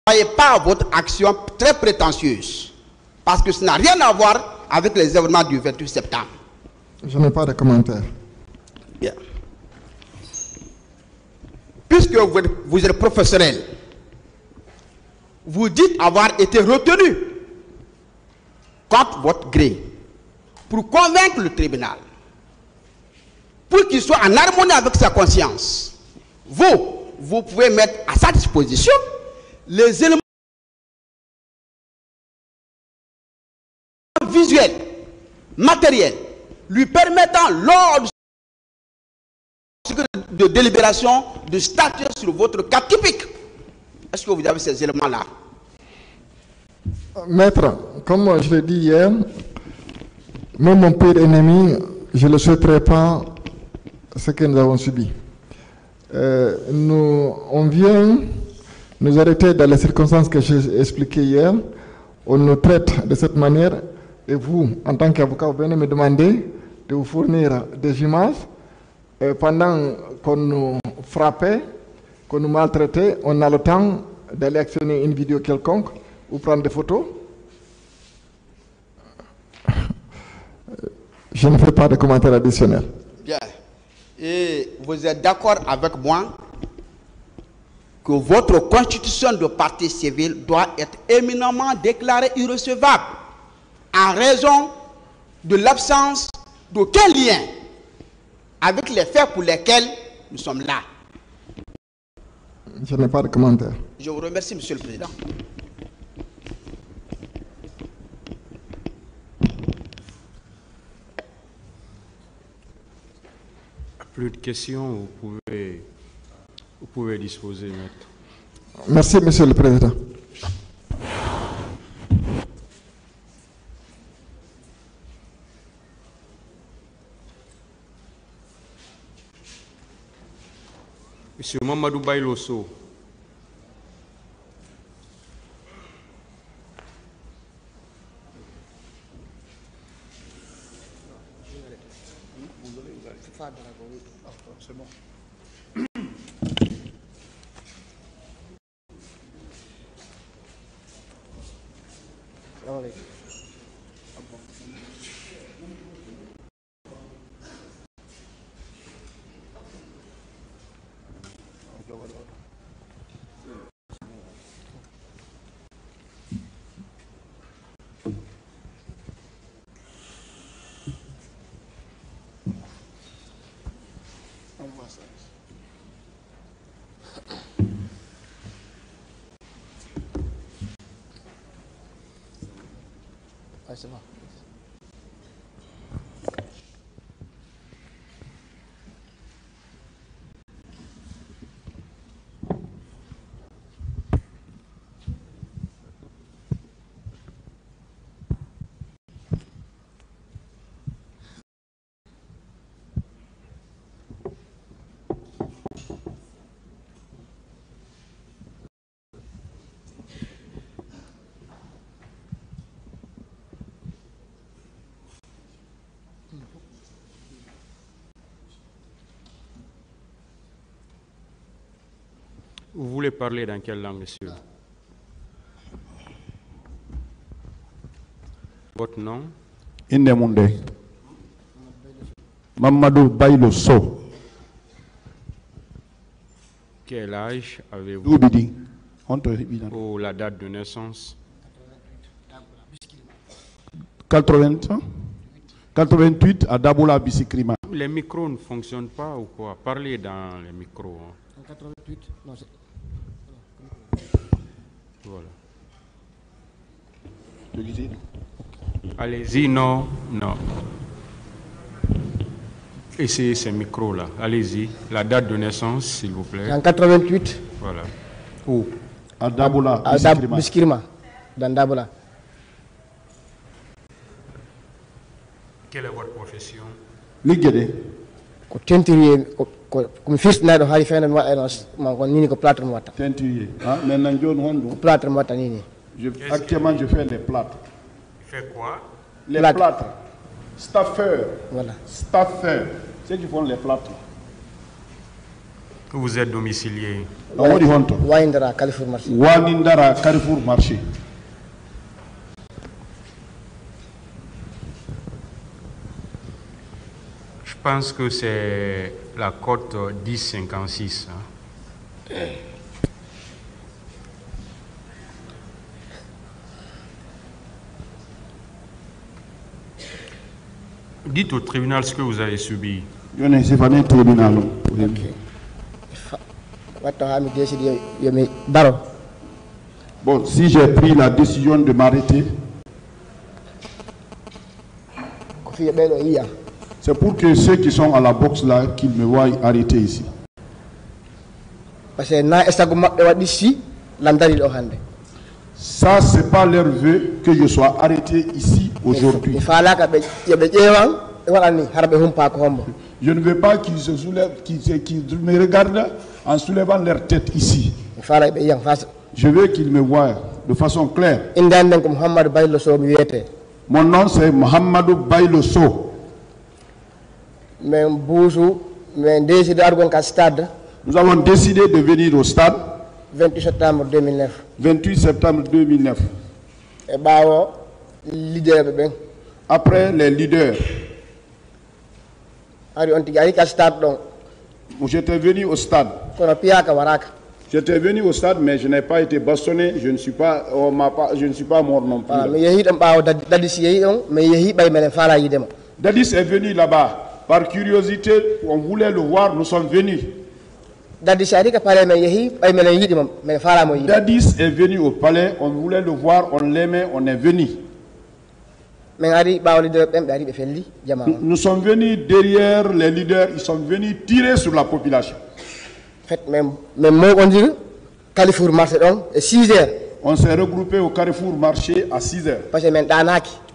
voyez pas votre action très prétentieuse. Parce que ça n'a rien à voir avec les événements du 28 septembre. Je n'ai pas de commentaire. Bien. Puisque vous êtes professionnel, vous dites avoir été retenu contre votre gré pour convaincre le tribunal, pour qu'il soit en harmonie avec sa conscience. Vous pouvez mettre à sa disposition les éléments visuels, matériels, lui permettant lors de délibération de statuer sur votre cas typique. Est-ce que vous avez ces éléments-là? Maître, comme je l'ai dit hier, même mon pire ennemi, je ne le souhaiterais pas ce que nous avons subi. On vient nous arrêter dans les circonstances que j'ai expliquées hier. On nous traite de cette manière et vous, en tant qu'avocat, vous venez me demander de vous fournir des images. Pendant qu'on nous frappait, qu'on nous maltraitait, on a le temps d'aller actionner une vidéo quelconque ou prendre des photos. Je ne fais pas de commentaires additionnels. Bien. Et vous êtes d'accord avec moi que votre constitution de partie civile doit être éminemment déclarée irrecevable en raison de l'absence d'aucun lien avec les faits pour lesquels nous sommes là. Je n'ai pas de commentaire. Je vous remercie, Monsieur le Président. Plus de questions, vous pouvez disposer, maître. Merci, Monsieur le Président. Monsieur Mamadou Bayloso. C'est bon. C'est bon. Vous voulez parler dans quelle langue, monsieur? Votre nom? Indemunde. Mamadou Bayloso. Quel âge avez-vous? Doubidi. Oh, la date de naissance? 88 à Daboula Bisikrima. Les micros ne fonctionnent pas ou quoi? Parlez dans les micros. Hein. 88, non, c'est... Voilà. Allez-y, non, non. Essayez ces micros-là. Allez-y. La date de naissance, s'il vous plaît. En 88. Voilà. Où? À Daboula Bisikrima. Dans Daboula. Quelle est votre profession? Ligede. Ko tentiri ko fils na do hali fena mi wada ma ko nini ko plâtre mi watta. Tenturier. Ah, maintenant John Hondo. Plâtre mi watta nini. Actuellement, je fais les plâtres. Il fait quoi? Les plâtres. Staffeurs. Voilà. Staffeurs. Ceux qui font les plâtres. Vous êtes domicilié? Wadi honto. Windara Carrefour Marché. Wanindara Carrefour Marché. Je pense que c'est la cote 1056. Hein. Dites au tribunal ce que vous avez subi. Yone c'est pas un tribunal. Bon, si j'ai pris la décision de m'arrêter, c'est pour que ceux qui sont à la boxe là, qu'ils me voient arrêter ici. Ça, c'est pas leur vœu que je sois arrêté ici aujourd'hui. Je ne veux pas qu'ils se soulèvent, qu'ils me regardent en soulevant leur tête ici. Je veux qu'ils me voient de façon claire. Mon nom c'est Mohamedou Bayloso. Nous avons décidé de venir au stade 28 septembre 2009. 28 septembre 2009. Après les leaders, j'étais venu au stade. J'étais venu au stade, mais je n'ai pas été bastonné. Je ne suis pas mort non plus. Dadis est venu là-bas. Par curiosité, on voulait le voir, nous sommes venus. Dadis est venu au palais, on voulait le voir, on l'aimait, on est venu. Nous sommes venus derrière les leaders, ils sont venus tirer sur la population. On s'est regroupé au Carrefour Marché à 6 heures.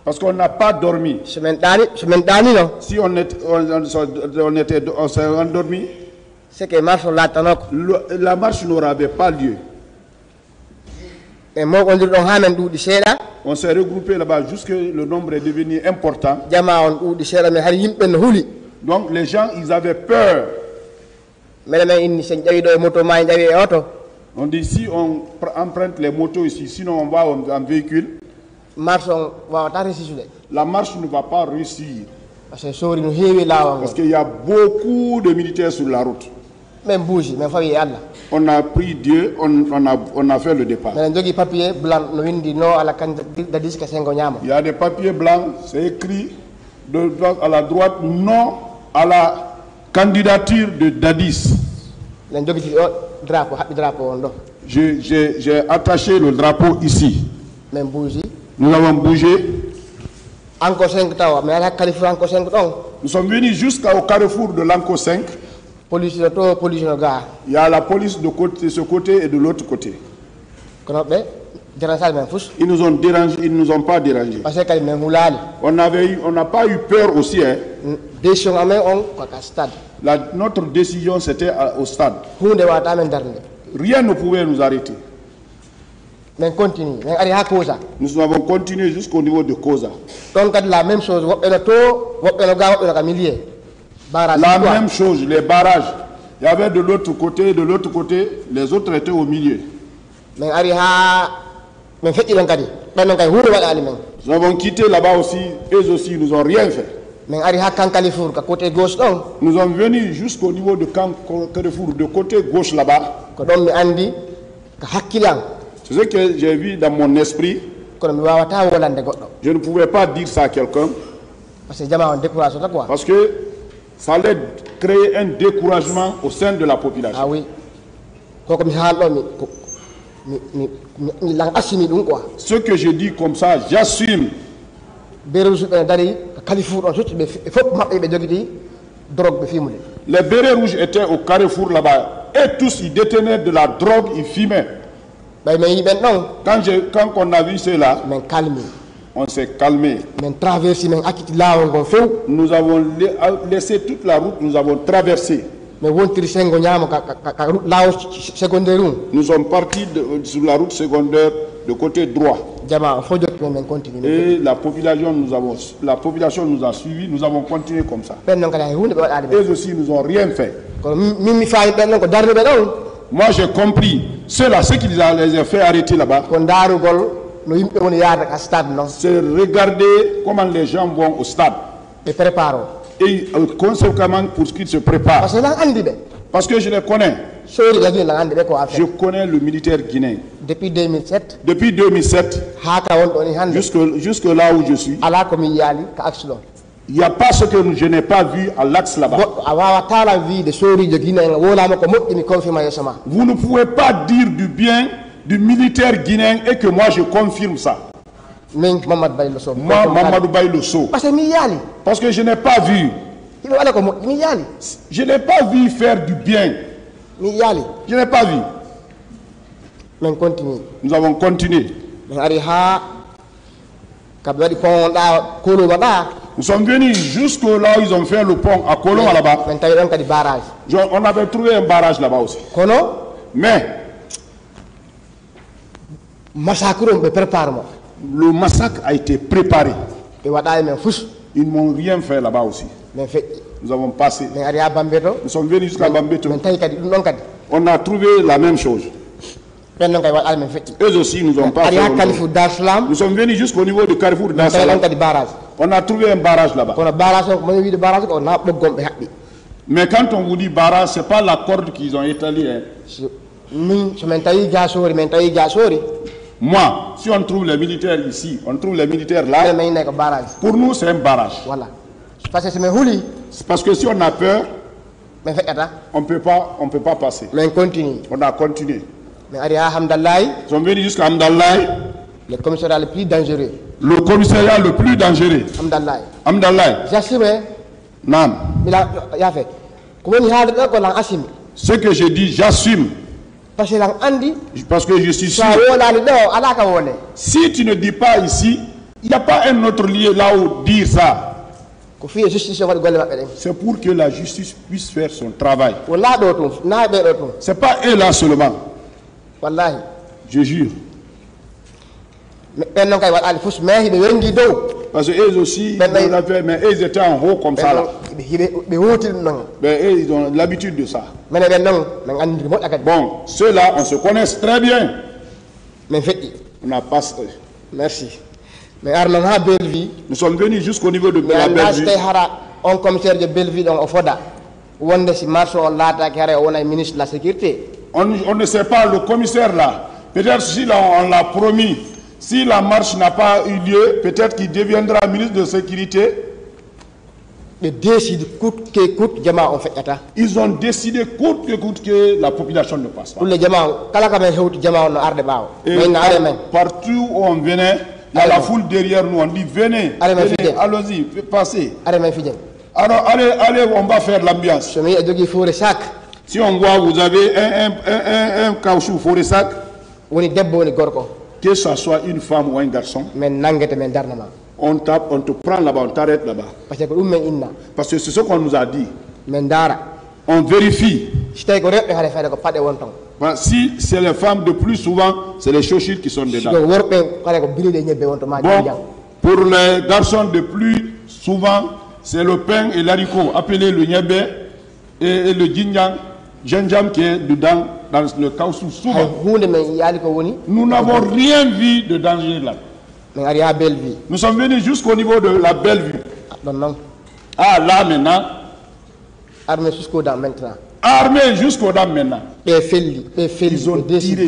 Parce qu'on n'a pas dormi. Si on s'est endormi, la marche n'aurait pas lieu. On s'est regroupé là-bas jusque le nombre est devenu important. Donc les gens, ils avaient peur. On dit si on emprunte les motos ici, sinon on va en véhicule, la marche ne va pas réussir. Parce qu'il y a beaucoup de militaires sur la route. On a pris Dieu, on a fait le départ. Il y a des papiers blancs, c'est écrit à la droite non à la candidature de Dadis. J'ai attaché le drapeau ici. Nous avons bougé. Nous sommes venus jusqu'au carrefour de l'Anko 5. Il y a la police de ce côté et de l'autre côté. Ils nous ont dérangés, ils ne nous ont pas dérangés. On n'a pas eu peur aussi. Hein. Notre décision c'était au stade. Rien ne pouvait nous arrêter. Nous avons continué jusqu'au niveau de Koza. La même chose, les barrages. Il y avait de l'autre côté, les autres étaient au milieu. Nous avons quitté là-bas aussi, eux aussi, ils nous ont rien fait. Nous sommes venus jusqu'au niveau de Carrefour, de côté gauche là-bas. C'est ce que j'ai vu dans mon esprit. Je ne pouvais pas dire ça à quelqu'un. Parce que ça allait créer un découragement au sein de la population. Ah oui. Ce que je dis comme ça, j'assume. Les bérets rouges étaient au Carrefour là-bas. Et tous, ils détenaient de la drogue, ils fumaient. Quand on a vu cela, on s'est calmé. Nous avons laissé toute la route, nous avons traversé. Nous sommes partis sur la route secondaire de côté droit. Et la population nous a suivis, nous avons continué comme ça. Eux aussi, nous n'ont rien fait. Moi j'ai compris. Ceux-là, ceux qui les ont fait arrêter là-bas, c'est regarder comment les gens vont au stade. Et conséquemment pour ce qu'ils se préparent. Parce que je les connais. Je connais le militaire guinéen. Depuis 2007. Depuis 2007. Jusque là où je suis. Il n'y a pas ce que je n'ai pas vu à l'axe là-bas. Vous ne pouvez pas dire du bien du militaire guinéen et que moi je confirme ça. Moi, Mamadou Bayloso. Parce que je n'ai pas vu. Je n'ai pas vu faire du bien. Je n'ai pas vu. Nous avons continué. Nous sommes venus jusqu'au là où ils ont fait le pont à Kolon là-bas. On avait trouvé un barrage là-bas aussi. Mais le massacre a été préparé. Ils n'ont rien fait là-bas aussi. Nous avons passé. Nous sommes venus jusqu'à Bambeto. On a trouvé la même chose. Eux aussi nous ont passé. Nous sommes venus jusqu'au niveau du carrefour d'Assalam. On a trouvé un barrage là-bas. Mais quand on vous dit barrage, ce n'est pas la corde qu'ils ont étalée. Moi, si on trouve les militaires ici, on trouve les militaires là, pour nous c'est un barrage. Voilà. Parce que si on a peur, on ne peut pas passer. On a continué. Nous sommes venus jusqu'à Hamdallahi. Le commissariat le plus dangereux. Le commissariat le plus dangereux. Hamdallahi. J'assume. Non. Ce que je dis, j'assume. Parce que je suis sûr. Si tu ne dis pas ici, il n'y a pas un autre lieu là où dire ça. C'est pour que la justice puisse faire son travail. Ce n'est pas eux là seulement. Je jure. Parce qu'eux aussi, mais eux étaient en haut comme ça. Là. Mais eux, ils ont l'habitude de ça. Bon, ceux-là, on se connaît très bien. On a passé. Merci. Nous sommes venus jusqu'au niveau de la Bellevue. On commissaire de Bellevue dans Ofoda. On ne sait pas le commissaire là. Peut-être si là, on l'a promis. Si la marche n'a pas eu lieu, peut-être qu'il deviendra ministre de sécurité. Ils ont décidé coûte que coûte que la population ne passe pas. Et partout où on venait, il y a la foule derrière nous. On dit venez, allons-y, passez. Alors allez, on va faire l'ambiance. Si on voit, vous avez un caoutchouc forêt sac. Que ce soit une femme ou un garçon, on tape, on te prend là-bas, on t'arrête là-bas. Parce que c'est ce qu'on nous a dit. On vérifie. Si c'est les femmes de plus souvent, c'est les chaussures qui sont dedans. Bon, pour les garçons de plus souvent, c'est le pain et l'haricot, appelé le niébé, et le ginjam qui est dedans. Dans le caoutchouc souvent. Nous n'avons rien vu de danger là. Nous sommes venus jusqu'au niveau de la Bellevue. Ah là maintenant. Armés jusqu'aux dents maintenant. Ils ont tiré.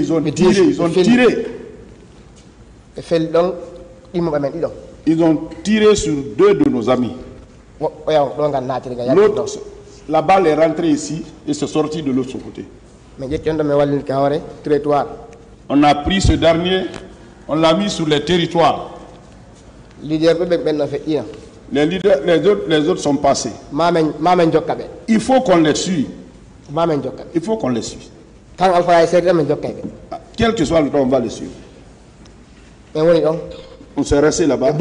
Ils ont tiré sur 2 de nos amis. L'autre, la balle est rentrée ici et s'est sortie de l'autre côté. On a pris ce dernier, on l'a mis sur les territoires. Les autres sont passés. Il faut qu'on les suive. Il faut qu'on les suive. Quel que soit le temps, on va les suivre. On s'est resté là-bas.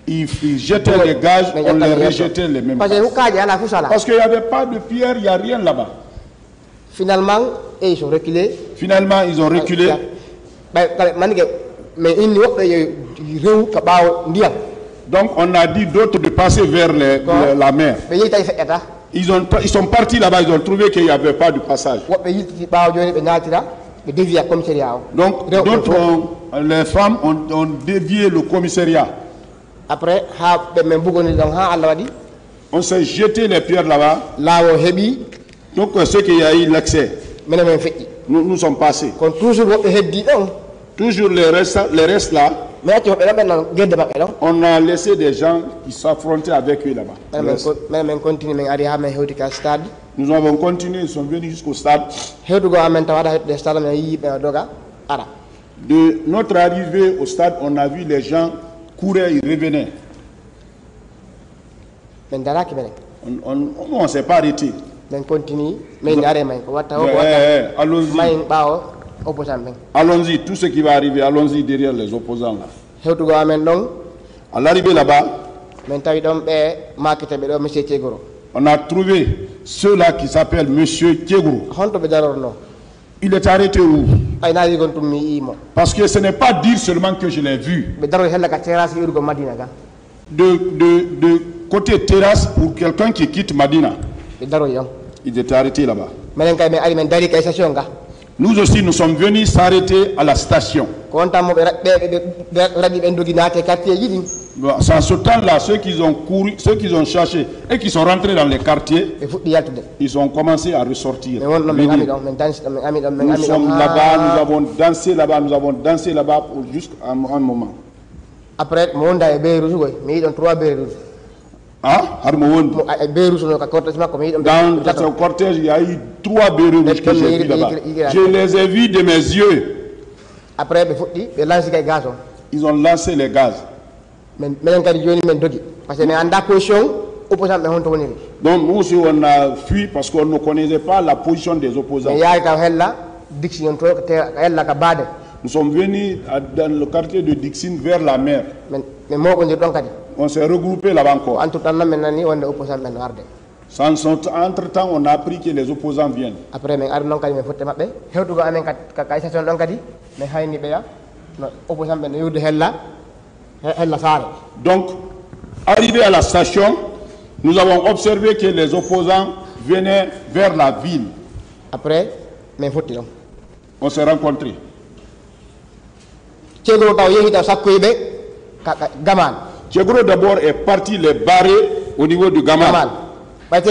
Ils jetaient les gages, on les rejetait les mêmes. Parce qu'il n'y avait pas de pierre, il n'y a rien là-bas. Finalement, ils ont reculé. Donc on a dit d'autres de passer vers la mer. Ils sont partis là-bas, ils ont trouvé qu'il n'y avait pas de passage. Donc, d'autres, les femmes ont dévié le commissariat. Après, on s'est jeté les pierres là-bas. Donc, ceux qui ont eu l'accès, nous sommes passés. Toujours les restes là. On a laissé des gens qui s'affrontaient avec eux là-bas. Nous avons continué, ils sont venus jusqu'au stade. De notre arrivée au stade, on a vu les gens courir, ils revenaient. On ne s'est pas arrêté. Allons-y, tout ce qui va arriver, allons-y derrière les opposants là. À l'arrivée là-bas, on a trouvé ceux-là qui s'appellent Monsieur Tiegro. Il est arrêté où? Parce que ce n'est pas dire seulement que je l'ai vu. De côté terrasse pour quelqu'un qui quitte Madina. Il était arrêté là-bas. Nous aussi, nous sommes venus s'arrêter à la station. En ce temps-là, ceux qui ont couru, ceux qui ont cherché et qui sont rentrés dans les quartiers, ils ont commencé à ressortir. Nous sommes là-bas, nous avons dansé là-bas pour juste un moment. Après, dans ce cortège, il y a eu 3 bérets rouges que j'ai vus là-bas. Je les ai vus de mes yeux. Après, ils ont lancé les gaz. Donc nous aussi on a fui parce qu'on ne connaissait pas la position des opposants. Nous sommes venus dans le quartier de Dixine vers la mer. On s'est regroupé là-bas encore. Entre-temps, on a appris que les opposants viennent. Donc, arrivé à la station, nous avons observé que les opposants venaient vers la ville. Après, on s'est rencontrés. Tchegro d'abord est parti les barrer au niveau du Gaman. Quand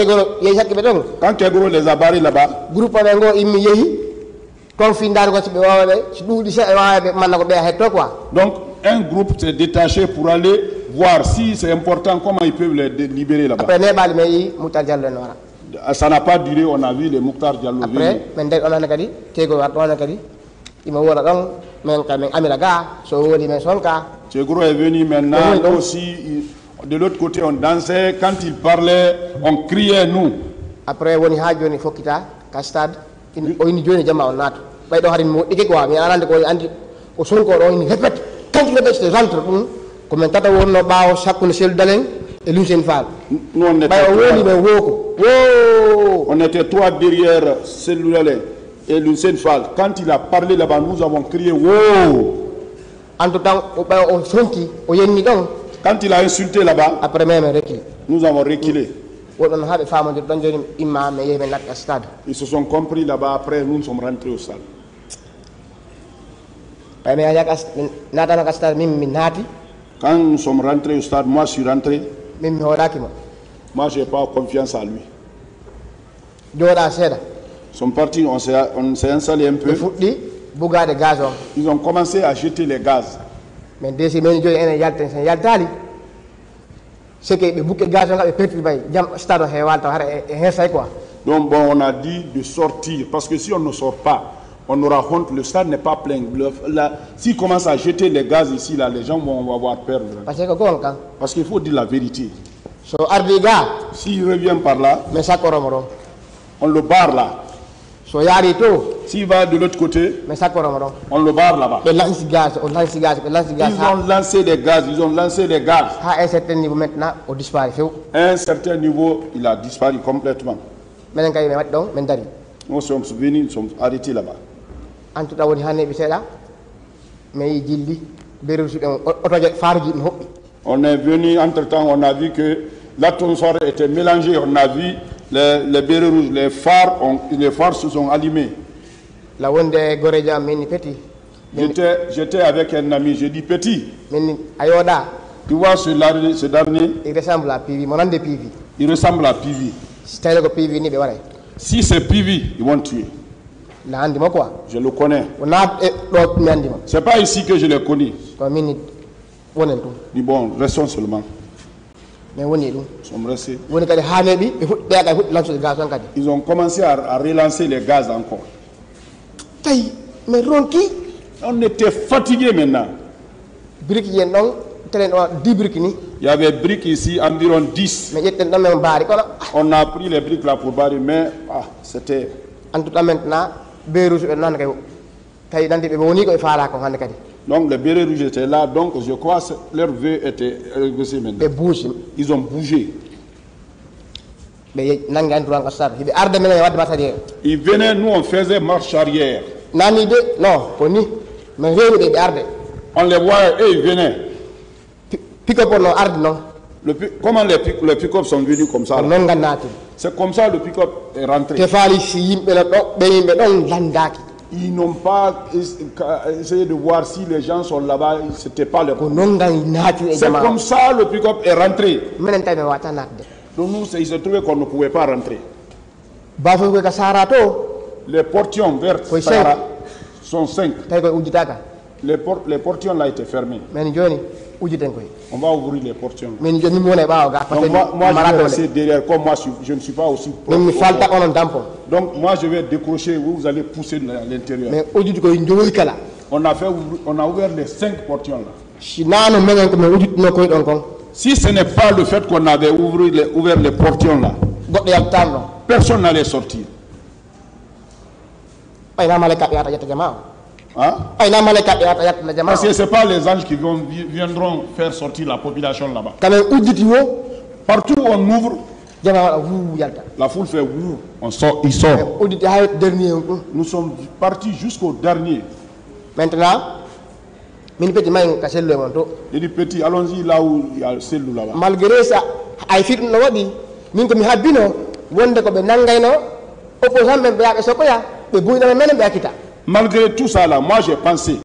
Tchegro les a barrés là-bas, donc un groupe s'est détaché pour aller voir si c'est important, comment ils peuvent les libérer là-bas. Ça n'a pas duré, on a vu les Mouktar Diallo venir. Tchegro est venu maintenant aussi. De l'autre côté, on dansait. Quand il parlait, on criait nous. Après, on a dit Fokita, Castad, on a dit quand il répète, je rentre. Commentateur, on a dit chaque seul dalin et l'usine fall. Nous, on était trois derrière celui-là et l'usine fall. Quand il a parlé là-bas, nous avons crié wow. En tout temps, quand il a insulté là-bas, après même nous avons reculé. Ils se sont compris là-bas, après nous sommes rentrés au stade. Quand nous sommes rentrés au stade, moi je suis rentré. Moi je n'ai pas confiance en lui. Ils sont partis, on s'est installé un peu. Ils ont commencé à jeter les gaz. Mais donc bon, on a dit de sortir parce que si on ne sort pas, on aura honte. Le stade n'est pas plein. S'ils commencent à jeter les gaz ici, là, les gens vont avoir peur. Parce qu'il faut dire la vérité. S'il revient par là, on le barre là. S'il va de l'autre côté, on le barre là-bas. Ils ont lancé des gaz, À un certain niveau maintenant, il disparaît. À un certain niveau, il a disparu complètement. Nous sommes venus, nous sommes arrêtés là-bas. On est venu, entre-temps, on a vu que l'atmosphère était mélangée, on a vu Les bérets rouges, les phares se sont allumés. La wonde goreja meni petit. J'étais avec un ami, je dis petit. Meni ayoda. Tu vois ce dernier? Il ressemble à Pivi, mon de Pivi. Il ressemble à Pivi. Si c'est Pivi, ils vont tuer. Je le connais. C'est pas ici que je le connais. Mais bon, restons seulement. Ils ont commencé à relancer les gaz encore. On était fatigués maintenant. Il y avait briques ici, environ 10. On a pris les briques là pour barrer, mais c'était... Donc les bérets rouges étaient là, donc je crois que leur vœu était régressé maintenant. Ils ont bougé. Ils venaient, nous on faisait marche arrière. On les voyait et ils venaient. Comment les pick-up sont venus comme ça? C'est comme ça le pick-up est rentré. Ils n'ont pas essayé de voir si les gens sont là-bas, c'était pas le problème. C'est comme ça le pick-up est rentré. Donc nous, il se trouvait qu'on ne pouvait pas rentrer. Les portions vers Sahara sont 5. Les portions là étaient fermées. On va ouvrir les portions. Donc moi je vais rester derrière, comme moi je ne suis pas aussi propre. Donc moi je vais décrocher, vous allez pousser à l'intérieur. On a ouvert les 5 portions là. Si ce n'est pas le fait qu'on avait ouvert les portions là, personne n'allait sortir. Hein? Parce que ce n'est pas les anges qui viendront faire sortir la population là-bas. Partout où on ouvre, la foule fait wouh, on sort, il sort. Nous sommes partis jusqu'au dernier. Maintenant, il dit petit, allons-y là où il y a celle là-bas. Malgré ça, malgré tout ça là, moi j'ai pensé.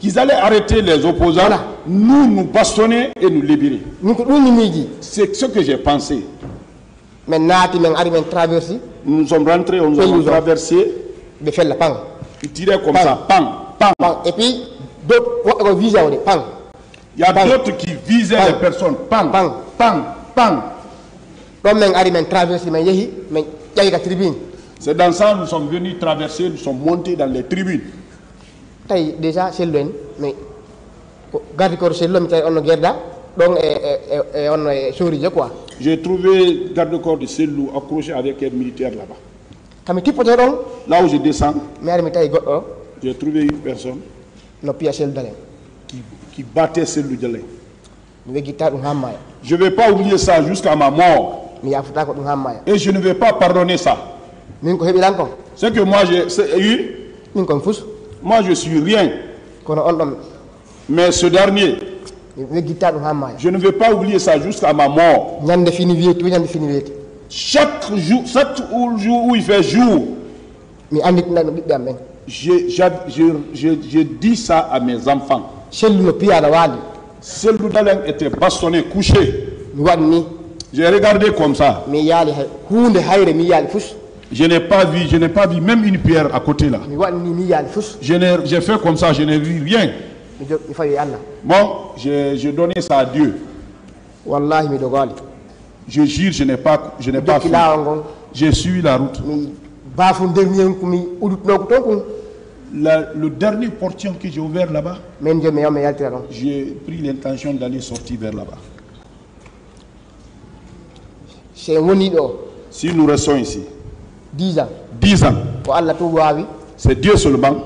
qu'ils allaient arrêter les opposants, nous bastonner et nous libérer. C'est ce que j'ai pensé. Nous sommes rentrés, nous avons traversé. Ils tiraient comme ça, pang, pang. Et puis, d'autres visaient, pang. Il y a d'autres qui visaient les personnes, pang, pang, pang, pang. C'est dans ça que nous sommes venus traverser, nous sommes montés dans les tribunes. Déjà, c'est loin, mais garde-corps, c'est loin, on a gardé, donc on a souri, quoi. J'ai trouvé garde-corps de Selou accroché avec un militaire là-bas. Là où je descends, j'ai trouvé une personne qui battait Selou Djalé. Je ne vais pas oublier ça jusqu'à ma mort. Et je ne vais pas pardonner ça. C'est que moi, je suis rien. Mais ce dernier, je ne vais pas oublier ça jusqu'à ma mort. Chaque jour où il fait jour, je dis ça à mes enfants. Selou Dalen était bastonné, couché. J'ai regardé comme ça. Je n'ai pas vu même une pierre à côté là. J'ai fait comme ça, je n'ai vu rien. Bon, j'ai donné ça à Dieu. Je jure, je n'ai pas fait. J'ai suivi la route. Le dernier portion que j'ai ouvert là-bas, j'ai pris l'intention d'aller sortir vers là-bas. Si nous restons ici, 10 ans. 10 ans. C'est Dieu seulement.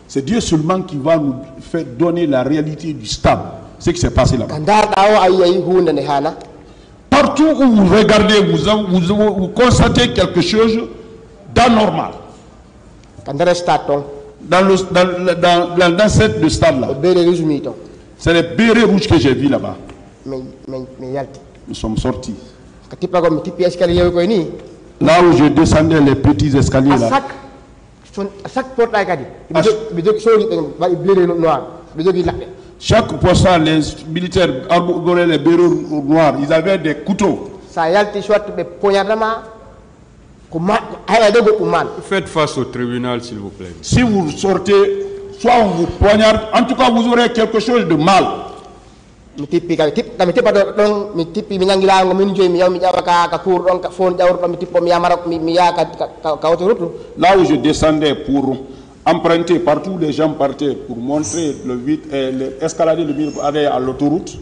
C'est Dieu seulement qui va nous faire donner la réalité du stade. Ce qui s'est passé là-bas. Partout où vous regardez, vous constatez quelque chose d'anormal. Dans cette stade-là. C'est les bérets rouges que j'ai vus là-bas. Nous sommes sortis. Là où je descendais les petits escaliers là. Chaque poisson, les militaires arboraient les bérets noirs. Ils avaient des couteaux. Faites face au tribunal, s'il vous plaît. Si vous sortez, soit on vous poignarde, en tout cas vous aurez quelque chose de mal. Là où je descendais pour emprunter, partout les gens partaient pour montrer le vide et escalader le mur pour aller à l'autoroute.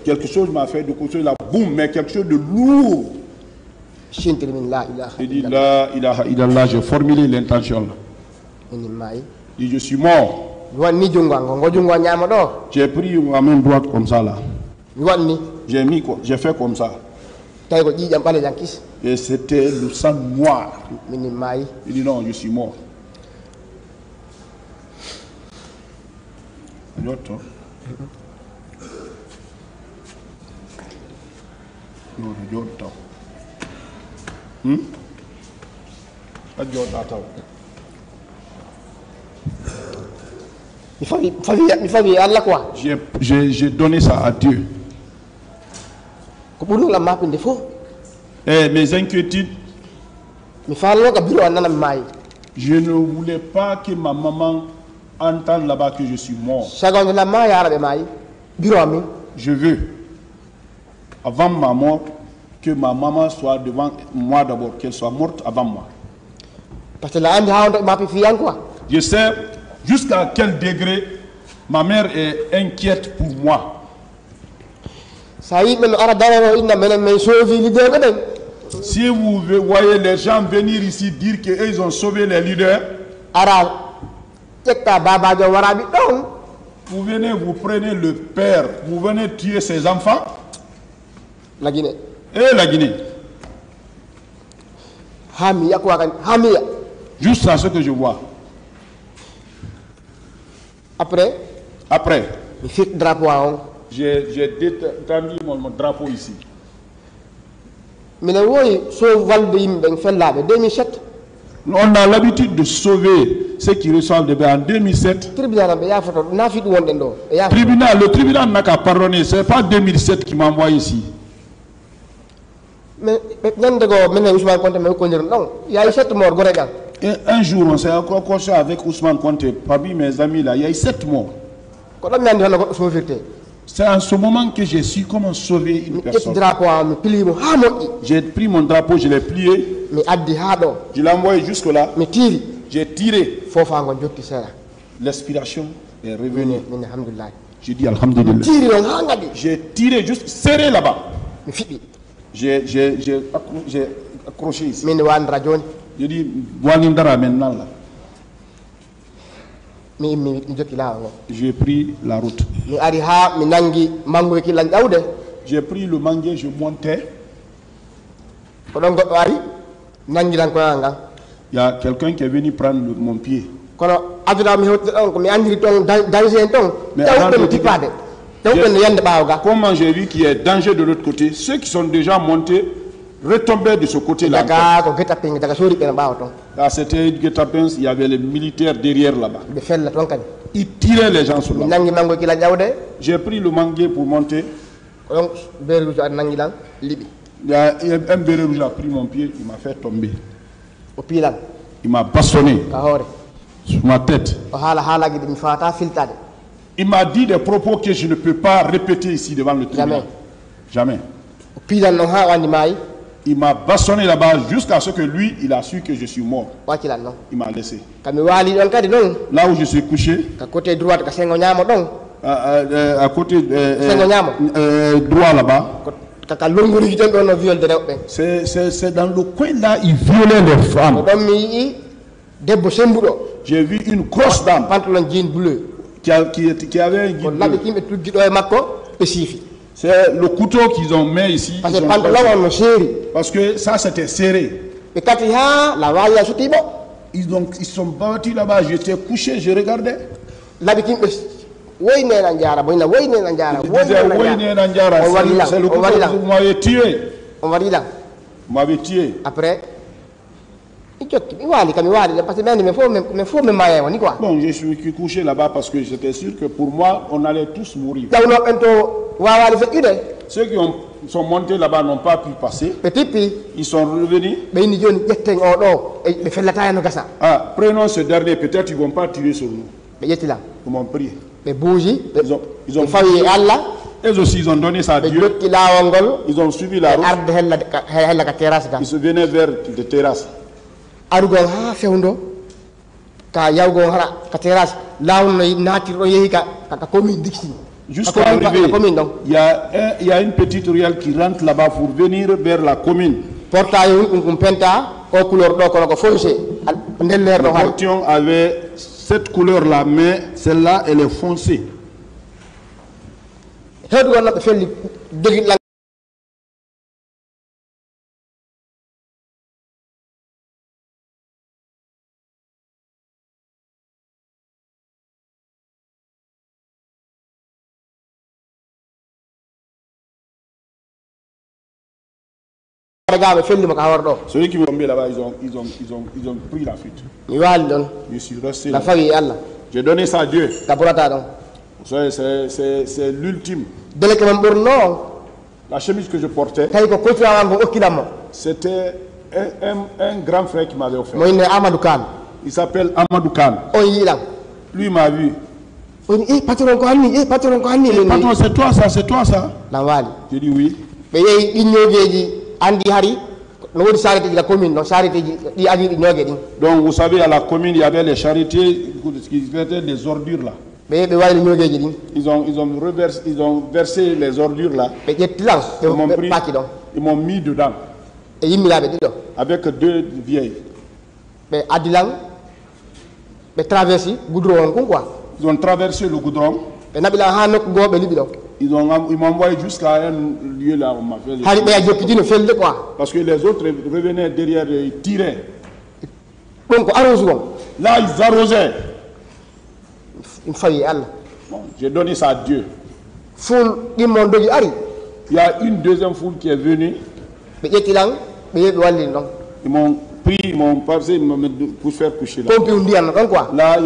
Quelque chose m'a fait de côté là, boum, mais quelque chose de lourd. J'ai dit là, j'ai formulé l'intention. Et je suis mort. J'ai pris ma main droite comme ça là. J'ai fait comme ça. Et c'était le sang noir. Il dit non, je suis mort. J'ai donné ça à Dieu. Et mes inquiétudes, je ne voulais pas que ma maman entende là-bas que je suis mort. Je veux, avant ma mort, que ma maman soit devant moi d'abord, qu'elle soit morte avant moi. Je sais jusqu'à quel degré ma mère est inquiète pour moi. Si vous voyez les gens venir ici dire qu'ils ont sauvé les leaders, vous venez, vous prenez le père, vous venez tuer ses enfants. La Guinée. Et la Guinée. Juste à ce que je vois. Après, j'ai détendu mon drapeau ici. 2007. On a l'habitude de sauver ceux qui reçoivent des biens. En 2007, le tribunal n'a qu'à pardonner. Ce n'est pas 2007 qui m'a envoyé ici. Et un jour, on s'est accroché avec Ousmane Konté. Parmi mes amis là, il y a eu 7 morts. C'est en ce moment que j'ai su comment sauver une personne. J'ai pris mon drapeau, je l'ai plié. Je l'ai envoyé jusque-là. J'ai tiré. L'inspiration est revenue. J'ai dit Alhamdulillah. J'ai tiré juste serré là-bas. J'ai accroché ici. J'ai dit Wanindara maintenant là. J'ai pris la route. J'ai pris le manguier, je montais. Il y a quelqu'un qui est venu prendre mon pied. Mais comment j'ai vu qu'il y a danger de l'autre côté, ceux qui sont déjà montés retombaient de ce côté-là. À c'était guet-apens, il y avait les militaires derrière là-bas. Ils tiraient les gens sur là. J'ai pris le manguier pour monter. Il y a un béret rouge a pris mon pied, il m'a fait tomber. Il m'a bastonné sur ma tête. Il m'a dit des propos que je ne peux pas répéter ici devant le tribunal. Jamais. Il m'a bastonné là-bas jusqu'à ce que lui, il a su que je suis mort. Il m'a laissé. Là où je suis couché, à côté droit là-bas, c'est dans le coin là, il violait les femmes. J'ai vu une grosse dame qui avait un guide bleu. C'est le couteau qu'ils ont mis ici. Parce que ça c'était serré. Ils sont battus là-bas, j'étais couché, je regardais. C'est le couteau que vous m'avez tué. Vous m'avez tué. Après, bon, je suis couché là-bas parce que j'étais sûr que pour moi, on allait tous mourir. Ceux qui sont montés là-bas n'ont pas pu passer. Ils sont revenus. Ah, prenons ce dernier, peut-être ils ne vont pas tirer sur nous. Ils m'ont prié. Ils ont failli Allah. Eux aussi, ils ont donné ça à Dieu. Ils ont suivi la route. Ils se venaient vers les terrasses. Jusqu'à arriver, il y a une petite ruelle qui rentre là-bas pour venir vers la commune. Le portion avait cette couleur-là, mais celle-là, elle est foncée. Celui qui me tombé là-bas, ils ont pris la fuite. Je suis resté là. J'ai donné ça à Dieu. C'est l'ultime. La chemise que je portais, c'était un grand frère qui m'avait offert. Il s'appelle Amadou Khan. Lui m'a vu. Patron, c'est toi ça, c'est toi ça. J'ai dit oui. Donc vous savez, à la commune, il y avait les charité qui faisaient des ordures là. Ils ont versé les ordures là. Ils m'ont mis dedans. Avec 2 vieilles. Ils ont traversé le goudron. Ils m'ont envoyé jusqu'à un lieu là où on m'a fait. Parce que les autres revenaient derrière et ils tiraient. Là, ils arrosaient. Bon, j'ai donné ça à Dieu. Il y a une deuxième foule qui est venue. Ils m'ont pris mon papier pour faire coucher là. Là,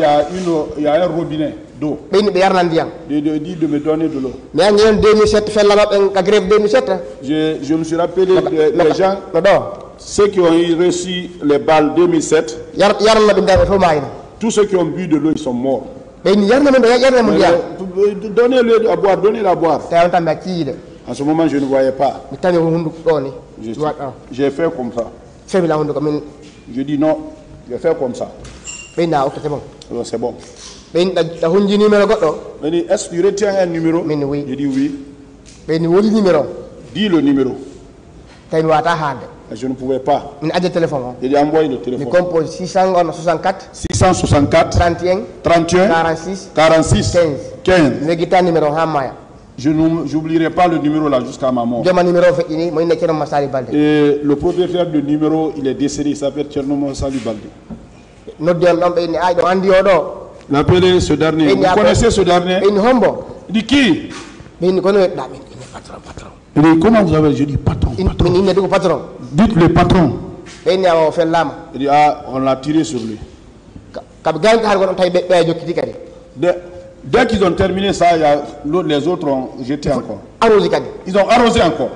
il y a un robinet d'eau. Il dit de me donner de l'eau. Je me suis rappelé les gens, ceux qui ont reçu les balles 2007, tous ceux qui ont bu de l'eau, ils sont morts. Donnez-le à boire, donnez-le à boire. En ce moment, je ne voyais pas. J'ai fait comme ça. Je dis non, je vais faire comme ça. C'est bon. Il dit, est-ce que tu retiens un numéro? Je dis oui. Dis le numéro. Je ne pouvais pas. Il dit envoyez le téléphone. 664 31 46 15. Je n'oublierai pas le numéro là jusqu'à ma mort. Et le propriétaire du numéro, il est décédé, il s'appelle Tchernomo Sali Balde. L'appelez ce dernier. Vous connaissez ce dernier? Il dit qui? Il dit comment vous avez? Je dis patron. Dites le patron. Il dit ah, on l'a tiré sur lui. Dès qu'ils ont terminé ça, les autres ont jeté encore. Ils ont arrosé encore.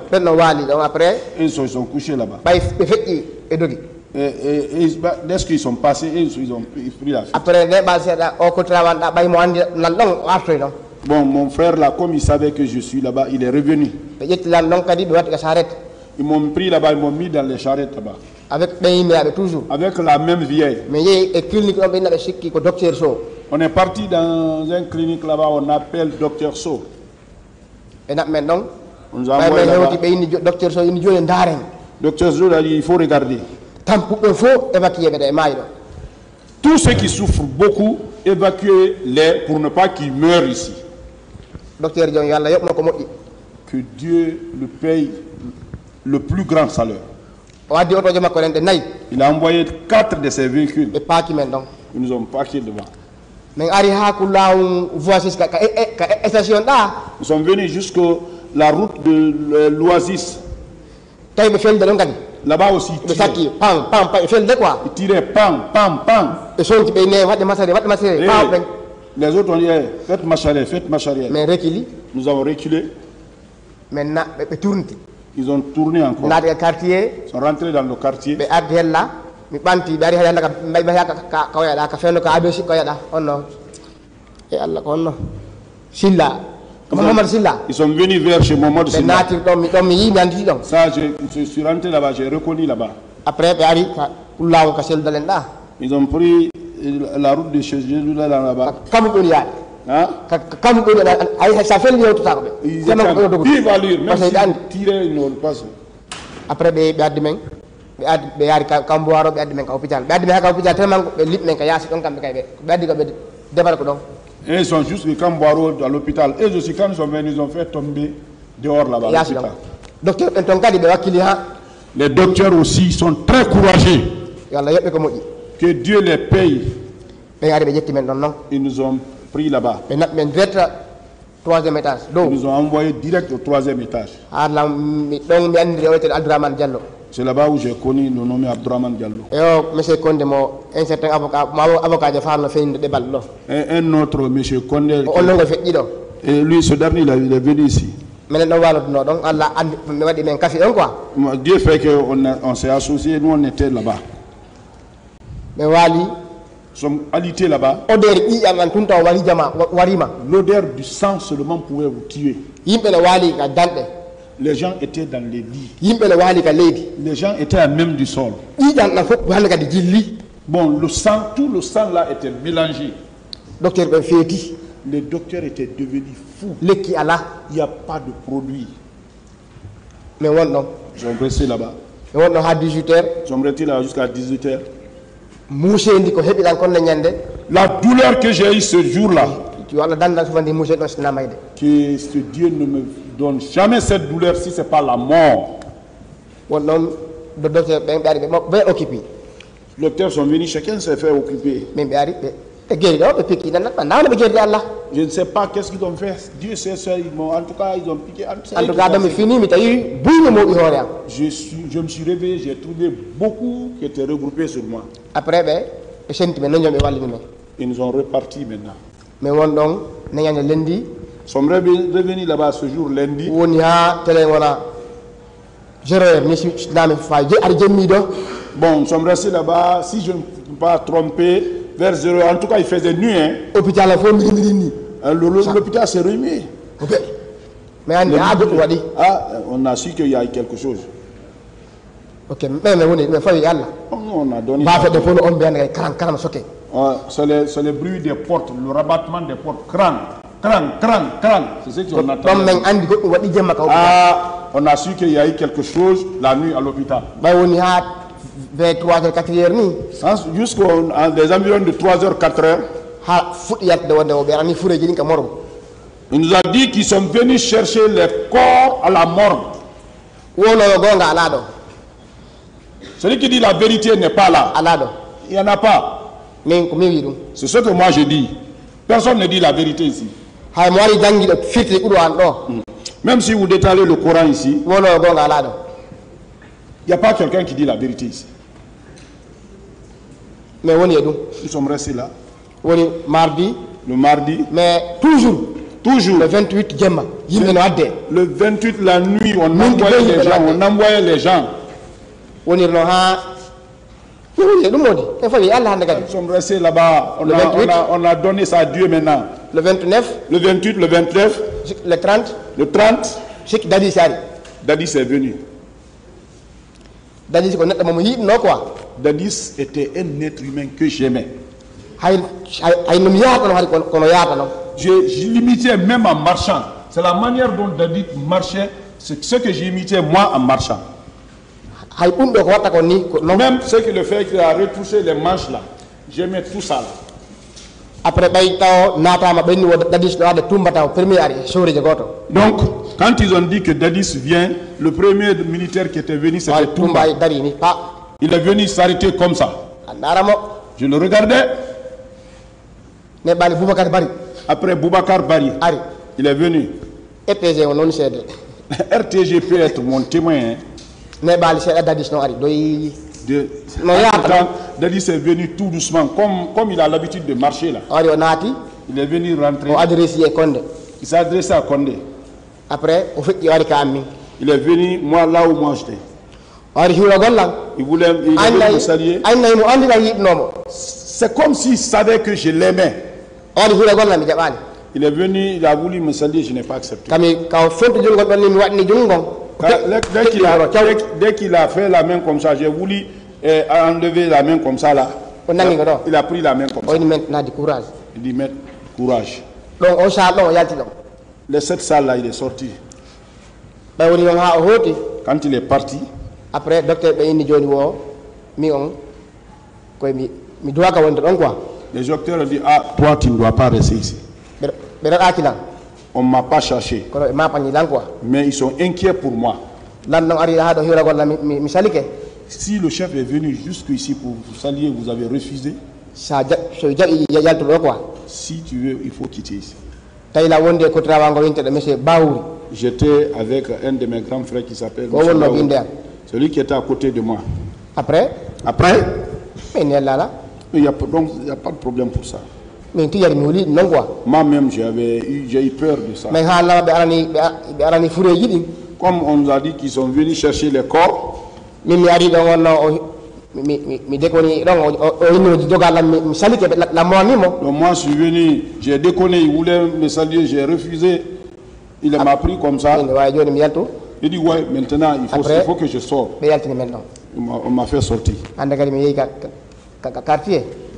Ils sont couchés là-bas. Dès qu'ils sont passés, ils ont pris la fuite. Bon, mon frère là, comme il savait que je suis là-bas, il est revenu. Ils m'ont pris là-bas, ils m'ont mis dans les charrettes là-bas. Avec la même vieille. On est parti dans une clinique là-bas, on appelle Dr So. On nous a envoyé là-bas. Dr So a dit, il faut regarder. Tous ceux qui souffrent beaucoup, évacuez-les pour ne pas qu'ils meurent ici. Que Dieu le paye le plus grand salaire. Il a envoyé 4 de ses véhicules. Ils nous ont parqués devant. Ils sont venus jusqu'à la route de l'Oasis. Là-bas aussi, ils tiraient pam, pam, pam. Les autres ont dit, faites marche arrière, faites marche arrière. Nous avons reculé. Ils ont tourné encore. Ils sont rentrés dans le quartier. Ils sont venus vers chez Mohamed Silla. Ça, je suis rentré là-bas, j'ai reconnu là-bas. Ils ont pris la route de chez Jésus là-bas. Hein? Ils étaient en vive allure, même s'ils tiraient, ils n'ont pas. Après, et ils sont juste les Camboiro à l'hôpital. Et aussi, quand ils sont venus, ils ont fait tomber dehors là-bas. Les docteurs aussi sont très courageux. Que Dieu les paye. Ils nous ont pris là-bas. Ils nous ont envoyés direct au 3e étage. C'est là-bas où j'ai connu le nom Abdourahmane Diallo. Un autre, M. Condé. Et lui, ce dernier, il est venu ici. Dieu fait qu'on s'est associés, nous on était là-bas. Nous sommes alités là-bas. L'odeur du sang seulement pouvait vous tuer. Les gens étaient dans les lits. Les gens étaient à même du sol. Bon, le sang, tout le sang là était mélangé. Les docteurs étaient devenus fous. Il n'y a pas de produit. Ils sont restés là-bas. Ils sont restés là jusqu'à 18h. La douleur que j'ai eue ce jour-là, que ce Dieu ne me donne jamais cette douleur si ce n'est pas la mort. Les docteurs sont venus, chacun s'est fait occuper. Je ne sais pas qu'est-ce qu'ils ont fait. Dieu sait ça. En tout cas, ils ont piqué. Je me suis réveillé, j'ai trouvé beaucoup qui étaient regroupés sur moi. Après, ils nous ont repartis maintenant. Mais on lundi. Nous sommes revenus là-bas ce jour lundi. Bon, nous sommes restés là-bas, si je ne me suis pas trompé, vers 0. En tout cas, il faisait nuit. Hein. L'hôpital s'est remis. Mais on a su qu'il y a quelque chose. Ok, mais on a donné. C'est le bruit des portes, le rabattement des portes. Crang, crang, crang, crang. C'est ce qu'on attend. On a su qu'il y a eu quelque chose la nuit à l'hôpital. Jusqu'aux des environs de 3h, 4h. Il nous a dit qu'ils sont venus chercher les corps à la morgue. Celui qui dit la vérité n'est pas là. Il n'y en a pas. C'est ce que moi je dis. Personne ne dit la vérité ici. Même si vous détalez le Coran ici, il n'y a pas quelqu'un qui dit la vérité ici. Mais nous sommes restés là. Le mardi. Mais toujours. Le 28 Gemma. Le 28 la nuit, on envoyait les gens. Nous sommes restés là-bas. On a donné ça à Dieu maintenant. Le 29. Le 28, le 29. Le 30. Le 30. Dadis est venu. Dadis était un être humain que j'aimais. Je l'imitais même en marchant. C'est la manière dont Dadis marchait. C'est ce que j'imitais moi en marchant. Même ce que le fait qu'il a retouché les manches là. J'aimais tout ça là. Après, donc, quand ils ont dit que Dadis vient, le premier militaire qui était venu, c'était Toumba. Il est venu s'arrêter comme ça. Je le regardais. Après Boubacar Bari, il est venu. RTG peut être mon témoin. Hein. Dadis est venu tout doucement, comme il a l'habitude de marcher là. Il est venu rentrer. Il s'est adressé à Condé. Après, il est venu, moi là où moi j'étais. Il voulait me saluer. C'est comme s'il savait que je l'aimais. Il est venu, il a voulu me saluer, je n'ai pas accepté. Dès qu'il a fait la main comme ça, j'ai voulu enlever la main comme ça là. Il a pris la main comme ça. Il dit mettre courage. Les 7 salles là, il est sorti. Quand il est parti, après, docteur les docteurs ont dit, ah, toi tu ne dois pas rester ici. On ne m'a pas cherché. Mais ils sont inquiets pour moi. Si le chef est venu jusqu'ici pour vous saluer, vous avez refusé. Si tu veux, il faut quitter ici. J'étais avec un de mes grands frères qui s'appelle celui qui était à côté de moi. Après, il n'y a pas de problème pour ça. Moi-même, j'ai eu peur de ça. Comme on nous a dit qu'ils sont venus chercher les corps, donc moi je suis venu, j'ai déconné, il voulait me saluer, j'ai refusé. Il m'a pris comme ça. Il dit ouais, maintenant il faut que je sorte. On m'a fait sortir.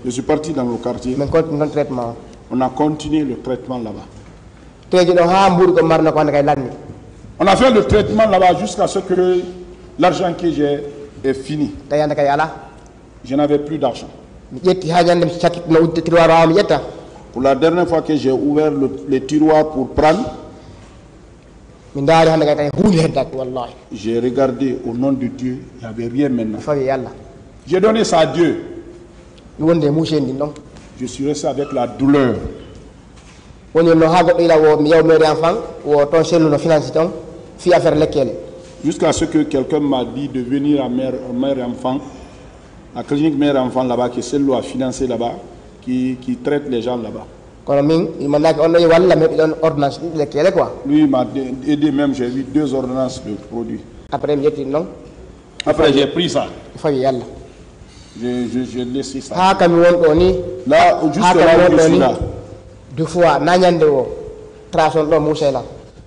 Je suis parti dans le quartier. On a continué le traitement là-bas. On a fait le traitement là-bas jusqu'à ce que l'argent que j'ai est fini. Je n'avais plus d'argent. Pour la dernière fois que j'ai ouvert les tiroirs pour prendre, j'ai regardé au nom de Dieu, il n'y avait rien maintenant. J'ai donné ça à Dieu. je suis resté avec la douleur. Jusqu'à ce que quelqu'un m'a dit de venir à mère et enfant, à la clinique mère et enfant là-bas, que celle-là a financé là-bas, qui traite les gens là-bas. Lui, il m'a aidé même, j'ai vu 2 ordonnances de produits. Après, j'ai pris ça. J'ai laissé ça. Là, juste là où je suis là.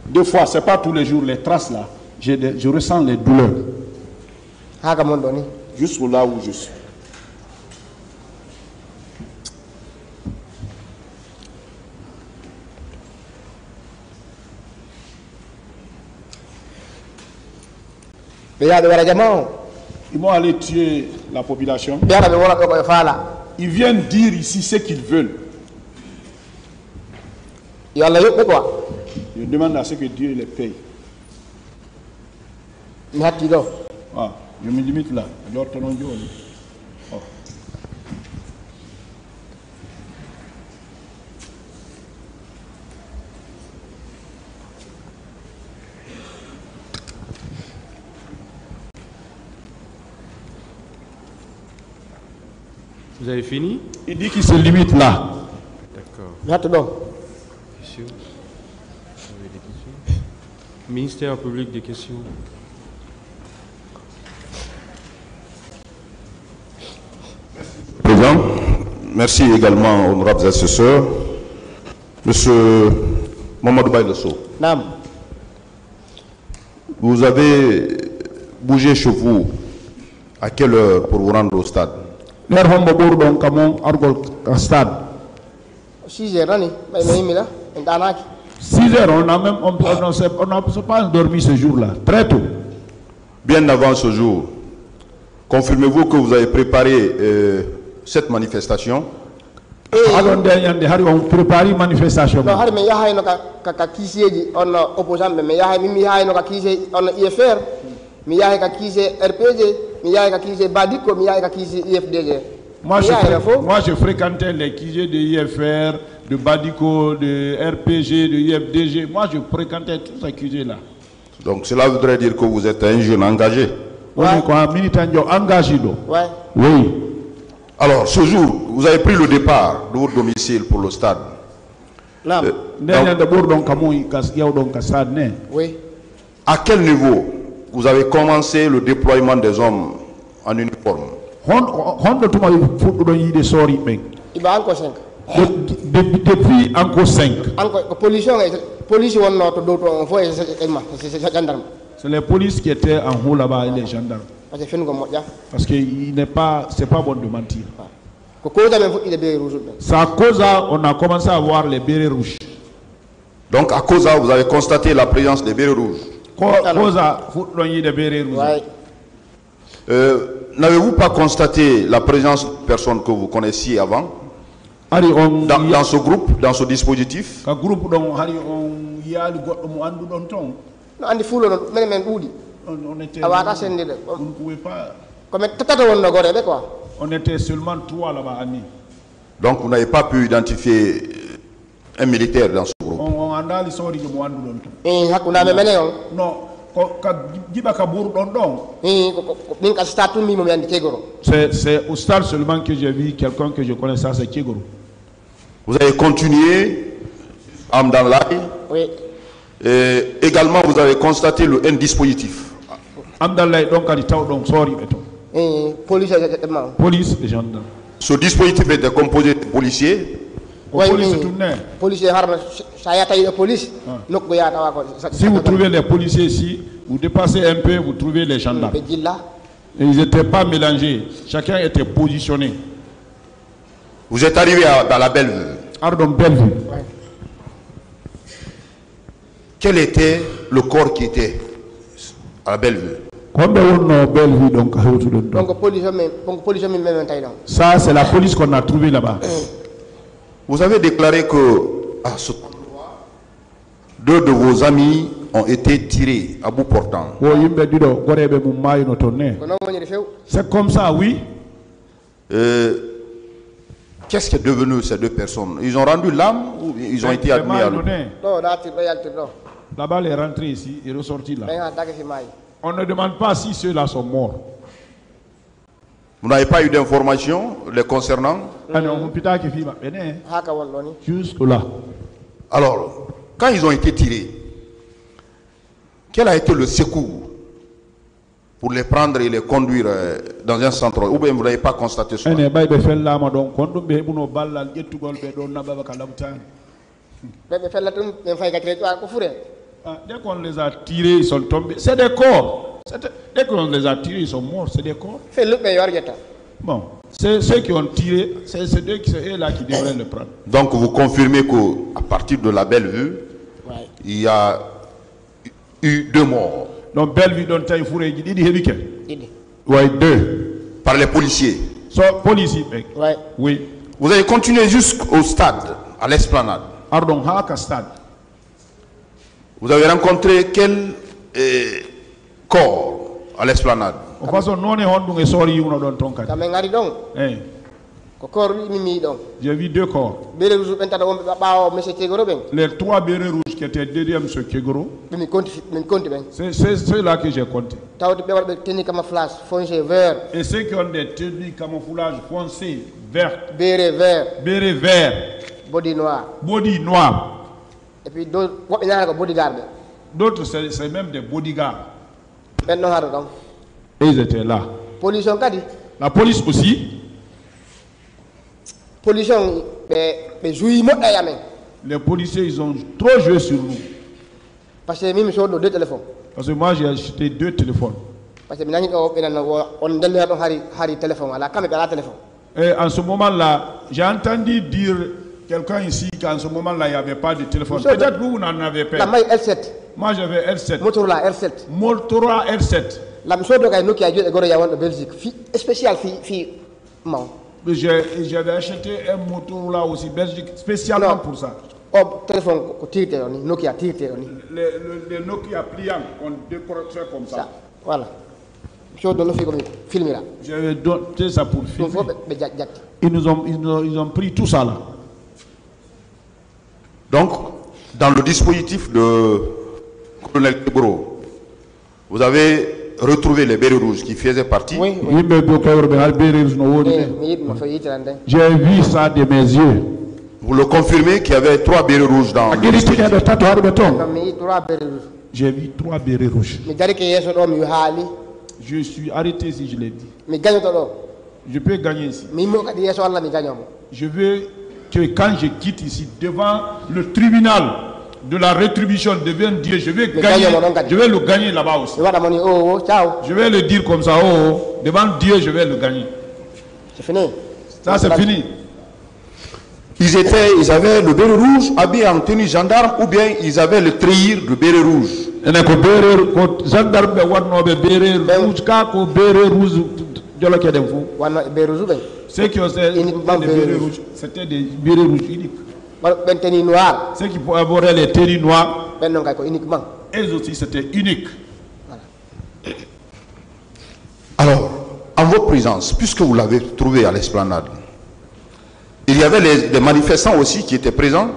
2 fois, c'est pas tous les jours, les traces là. Je ressens les douleurs. Juste là où je suis. Ils vont aller tuer la population. Ils viennent dire ici ce qu'ils veulent. Je demande à ce que Dieu les paye. Ah, je me limite là. Oh. Vous avez fini? Il dit qu'il se limite là. D'accord. Questions? Vous avez des questions? Ministère public des questions. Président, merci également, honorables assesseurs. Monsieur Mamadou Baylosso, vous avez bougé chez vous à quelle heure pour vous rendre au stade? 6 heures, 6 heures, on n'a pas dormi ce jour-là, très tôt. Bien avant ce jour, confirmez-vous que vous avez préparé cette manifestation? manifestation. Moi, je fréquentais les QG de IFR, de Badico, de RPG, de IFDG. Moi, je fréquentais tous ces QG-là. Donc, cela voudrait dire que vous êtes un jeune engagé? Oui. Engagé. Oui. Alors, ce jour, vous avez pris le départ de votre domicile pour le stade. Oui. À quel niveau vous avez commencé le déploiement des hommes en uniforme? Depuis encore 5. C'est les polices qui étaient en haut là-bas et les gendarmes. Parce que c'est pas bon de mentir. C'est à cause on a commencé à voir les bérets rouges. Donc à cause vous avez constaté la présence des bérets rouges. N'avez-vous pas constaté la présence de personnes que vous connaissiez avant dans ce groupe, dans ce dispositif? On était seulement 3 là-bas. Donc vous n'avez pas pu identifier un militaire dans ce groupe? Non. C'est au stade seulement que j'ai vu quelqu'un que je connais, ça c'est Kegoro. Vous avez continué à Amdanlai. Oui. Et également vous avez constaté un dispositif. Amdanlai donc sorry. Police et gendarmes. Ce dispositif était composé de policiers. Si vous trouvez les policiers ici, vous dépassez un peu, vous trouvez les gendarmes. Et ils n'étaient pas mélangés, chacun était positionné. Vous êtes arrivé dans la Bellevue. Bellevue. Quel était le corps qui était à la Bellevue? Ça, c'est la police qu'on a trouvée là-bas. Vous avez déclaré que à ce endroit, 2 de vos amis ont été tirés à bout portant. C'est comme ça, oui. Qu'est-ce qui est devenu ces deux personnes? Ils ont rendu l'âme ou ils ont été admis à l'hôpital? La balle est rentrée ici et ressortie là. On ne demande pas si ceux-là sont morts. Vous n'avez pas eu d'informations les concernant? Juste là. Alors, quand ils ont été tirés, quel a été le secours pour les prendre et les conduire dans un centre? Ou bien vous n'avez pas constaté cela? Dès qu'on les a tirés, ils sont tombés. C'est des corps. Dès qu'on les a tirés, ils sont morts. C'est des corps. Bon, c'est ceux qui ont tiré, c'est eux-là qui devraient le prendre. Donc vous confirmez qu'à partir de la Bellevue, il y a eu 2 morts. Donc Bellevue, donc il faut ouais, 2. Par les policiers. Policiers. Oui. Vous avez continué jusqu'au stade, à l'esplanade. Pardon, stade. Vous avez rencontré quel corps à l'esplanade? J'ai vu 2 corps. Les 3 bérets rouges qui étaient derrière M. Kegoro, c'est ceux-là que j'ai compté. Et ceux qui ont des tenues camouflage foncé, vert, béret vert, body noir. Et puis d'autres, c'est même des bodyguards. Et ils étaient là. La police aussi. Les policiers, ils ont trop joué sur nous. Parce que moi, j'ai acheté 2 téléphones. Et en ce moment-là, j'ai entendu dire quelqu'un ici qu'en ce moment-là, il n'y avait pas de téléphone. Peut-être vous n'en avez pas. Moi, j'avais L7. Motorola L7. J'avais acheté un Motorola aussi Belgique spécialement pour ça. Les Nokia pliants, on décrochait comme ça. Voilà. J'avais donné ça pour filmer. Ils ont pris tout ça là. Donc, dans le dispositif de Colonel Kegoro, vous avez retrouvé les bérets rouges qui faisaient partie. Oui. J'ai vu ça de mes yeux. Vous le confirmez qu'il y avait 3 bérets rouges dans le dispositif? J'ai vu 3 bérets rouges. Je suis arrêté si je l'ai dit. Je peux gagner ici. Je veux que quand je quitte ici, devant le tribunal de la rétribution devant Dieu, je vais le gagner là-bas aussi. Je vais le dire comme ça, devant Dieu, je vais le gagner. C'est fini. Ça, c'est fini. Ils avaient le béret rouge habillé en tenue gendarme ou bien ils avaient le treillis de béret rouge? Ceux qui ont des bérets rouges, c'était des bérets rouges uniques. Ceux qui avoir les tenues noires, eux aussi c'était unique. Alors, en votre présence, puisque vous l'avez trouvé à l'esplanade, il y avait des manifestants aussi qui étaient présents?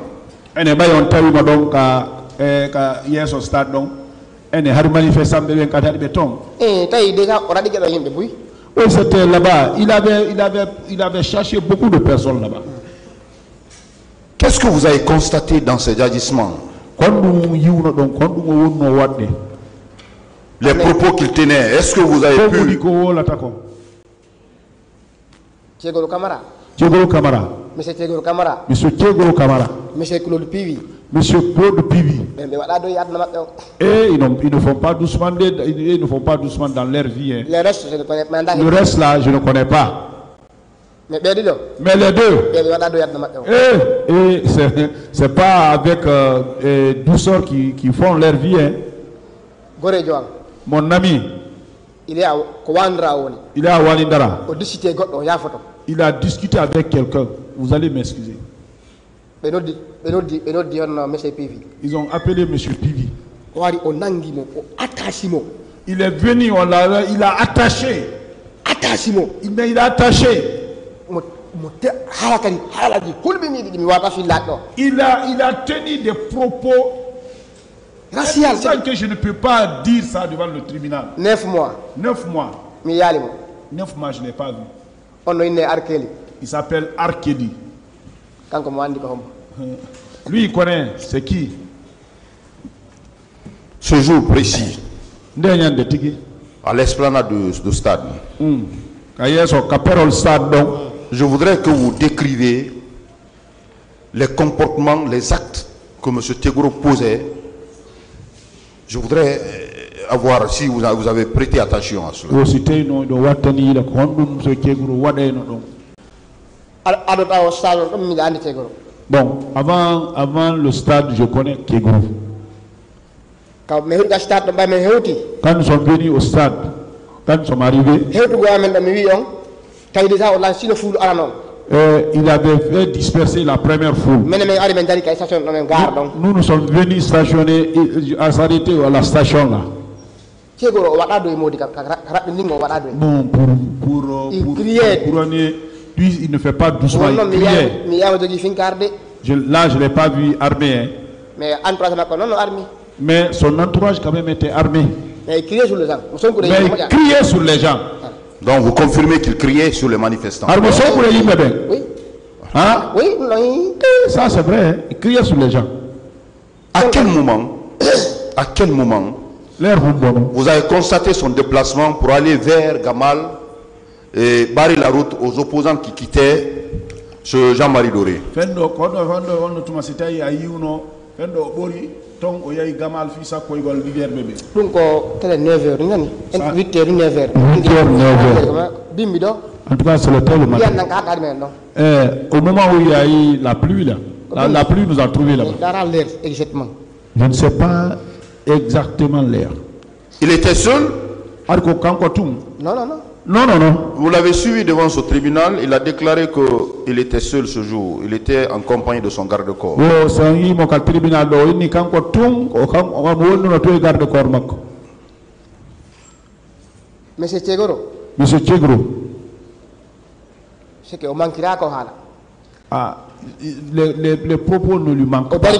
Oui, c'était là-bas. Il avait cherché beaucoup de personnes là-bas. Qu'est-ce que vous avez constaté dans ces agissements? Les propos qu'il tenait, est-ce que vous avez pu... Monsieur Kegoro Kamara. Monsieur Claude Pivi. Et ils ne font pas doucement dans leur vie. Hein. Le reste là, je ne connais pas. Mais les deux. Et c'est pas avec douceur qui font leur vie. Hein. Mon ami, il est à Walindara. Il a discuté avec quelqu'un. Vous allez m'excuser. Ils ont appelé M. Pivi. Il est venu, il a attaché. Il a attaché. Il a tenu des propos raciaux que je ne peux pas dire ça devant le tribunal. 9 mois. 9 mois. 9 mois, je n'ai pas vu. Il s'appelle Arkeli. Lui, il connaît, c'est qui? Ce jour précis, à l'esplanade de stade, je voudrais que vous décriviez les comportements, les actes que M. Tegoro posait. Je voudrais avoir, si vous avez prêté attention à cela. Bon, avant le stade, je connais Tegoro. Quand nous sommes venus au stade, quand nous sommes arrivés, il avait fait disperser la première foule. Nous sommes venus stationner, à s'arrêter à la station là. Bon, pour lui, il ne fait pas doucement, il criait. Là, je ne l'ai pas vu armé. Mais son entourage quand même était armé. Mais il criait sur les gens. Donc vous confirmez qu'il criait sur les manifestants. Oui. Hein? Oui, ça c'est vrai, hein? Il criait sur les gens. À quel moment vous avez constaté son déplacement pour aller vers Gamal et barrer la route aux opposants qui quittaient ce Jean-Marie Doré? Donc, il y a Gamal Fissa qui est l'hiver bébé. Donc, c'est 9h, 8h, 9h. En tout cas, c'est le temps le matin. Au moment où il y a eu la pluie, là, la pluie nous a trouvé là-bas. Je ne sais pas exactement l'heure. Il était seul? Non. Non. Vous l'avez suivi devant ce tribunal, il a déclaré qu'il était seul ce jour. Il était en compagnie de son garde-corps. Monsieur Tegoro. C'est que les propos ne lui manquent pas.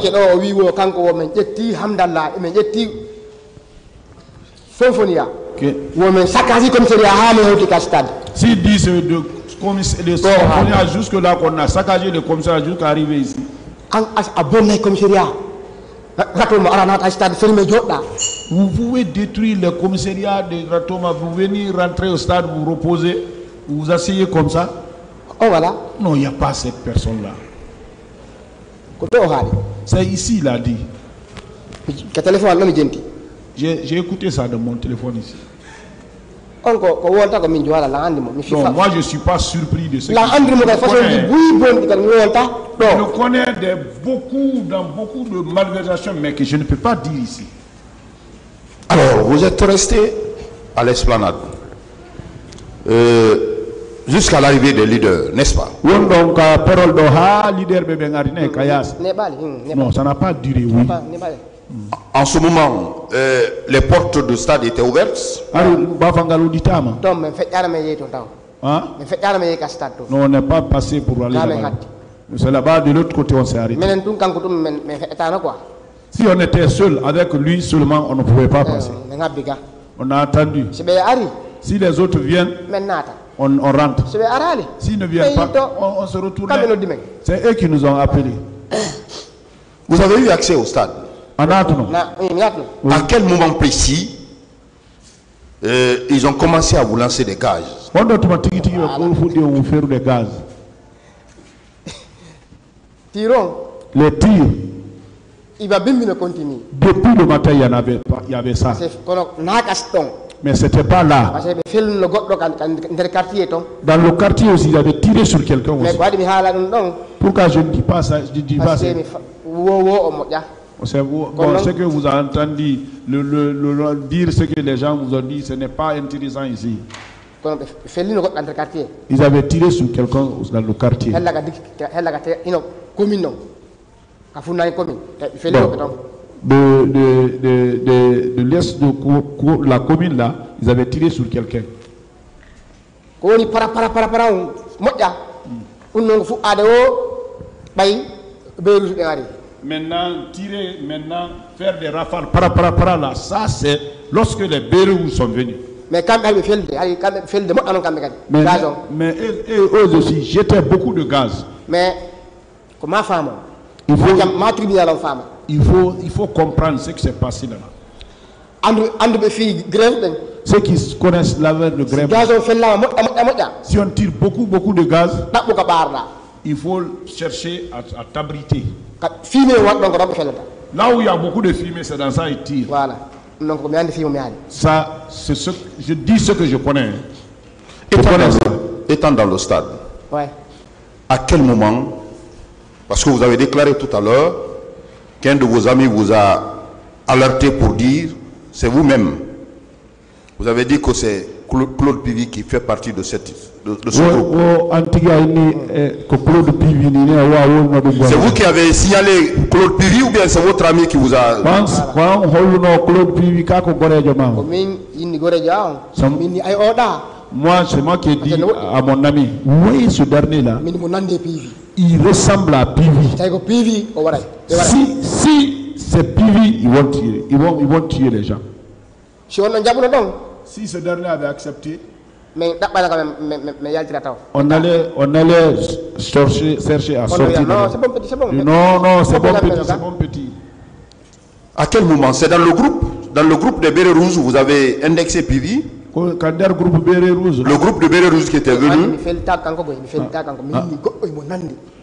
S'il dit de commissariat jusque là qu'on a saccagé le commissariat jusqu'à arriver ici. Vous pouvez détruire le commissariat de Ratoma, vous venez rentrer au stade, vous reposer, vous vous asseyez comme ça. Oh voilà. Non, il n'y a pas cette personne-là. C'est ici, il a dit. J'ai écouté ça de mon téléphone ici. Non, moi je ne suis pas surpris de ce que je connais dans beaucoup de malversations, mais que je ne peux pas dire ici. Alors, vous êtes resté à l'esplanade jusqu'à l'arrivée des leaders, n'est-ce pas? Non, ça n'a pas duré, oui. En ce moment, les portes du stade étaient ouvertes. Hein? Non, on n'est pas passé pour aller là-bas. C'est là-bas, de l'autre côté, on s'est arrêté. Si on était seul, avec lui seulement, on ne pouvait pas passer. On a attendu. Si les autres viennent, on rentre. S'ils ne viennent pas, on se retourne. C'est eux qui nous ont appelés. Vous avez eu accès au stade? À quel moment précis ils ont commencé à vous lancer des gaz? Les tirs. Depuis le matin, il y avait ça. Mais ce n'était pas là. Dans le quartier aussi, ils avaient tiré sur quelqu'un aussi. Pourquoi je ne dis pas ça? Je dis pas ça. Bon, ce que vous avez entendu, dire ce que les gens vous ont dit, ce n'est pas intéressant ici. Ils avaient tiré sur quelqu'un dans le quartier. De l'est de la commune là, ils avaient tiré sur quelqu'un. Maintenant, faire des rafales par là, ça c'est lorsque les Bérous sont venus. Mais eux aussi jetaient beaucoup de gaz. Mais il faut comprendre ce qui s'est passé là-bas. Ceux qui connaissent l'affaire de grève, si on tire beaucoup de gaz, il faut chercher à t'abriter. Là où il y a beaucoup de fumée, c'est dans ça qu'ils tirent. Voilà. Ça, c'est ce, je dis ce que je connais. Étant dans le stade, ouais. À quel moment, parce que vous avez déclaré tout à l'heure qu'un de vos amis vous a alerté pour dire, c'est vous-même. Vous avez dit que c'est Claude Pivy qui fait partie de ce groupe. C'est vous qui avez signalé Claude Pivy ou bien c'est votre ami qui vous a... Moi, c'est moi qui ai dit à mon ami, oui, ce dernier-là, il ressemble à Pivy. Si c'est Pivy, ils vont tuer les gens. Si ce dernier avait accepté, on allait chercher à sortir. Non, c'est bon petit. À quel moment? C'est dans le groupe des Bérets Rouges, vous avez indexé Pivy? Le groupe de Bérets Rouges qui était venu.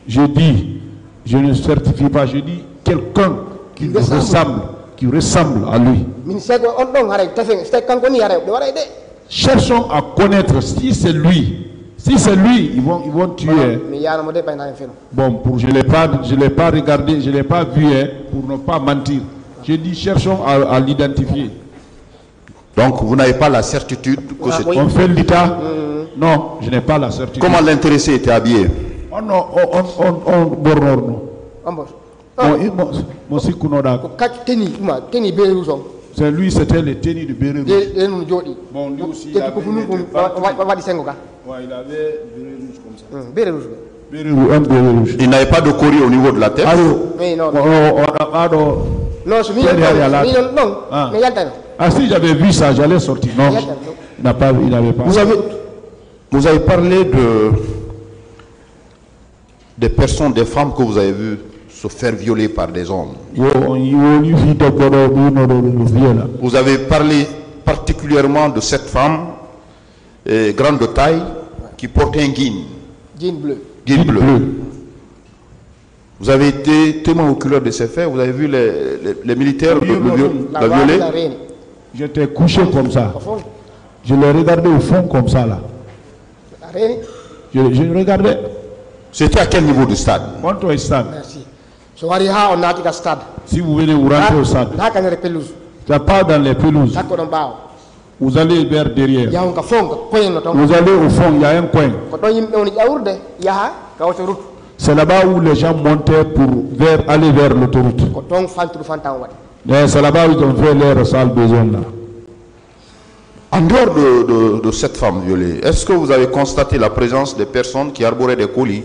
Je dis, je ne certifie pas, je dis quelqu'un qui ressemble à lui. Cherchons à connaître si c'est lui. Si c'est lui, ils vont tuer. Bon, je ne l'ai pas regardé, je ne l'ai pas vu, pour ne pas mentir. Je dis, cherchons à l'identifier. Donc, vous n'avez pas la certitude que c'est... On fait l'état? Non, je n'ai pas la certitude. Comment l'intéressé était habillé? C'est lui, c'était le tennis de Bérets Rouges. Bon, lui aussi, il avait Bérets Rouges. Il n'avait pas de collier au niveau de la tête? Ah, si j'avais vu ça, j'allais sortir. Non, il n'avait pas. Vous avez parlé des personnes, des femmes que vous avez vues se faire violer par des hommes. Vous avez parlé particulièrement de cette femme, grande de taille, qui portait un guine. Guine bleu. Vous avez été témoin oculaire de ces faits, vous avez vu les militaires la violer. J'étais couché comme ça. Je l'ai regardé au fond comme ça là. Je regardais. C'était à quel niveau du stade? Au stade. Merci. Si vous venez vous rentrer au stade, ça part dans les pelouses. Vous allez vers derrière. Vous allez au fond, il y a un coin. C'est là-bas où les gens montaient pour aller vers l'autoroute. C'est là-bas où ils ont fait leur sale besoin là. En dehors de cette femme violée, est-ce que vous avez constaté la présence des personnes qui arboraient des colis,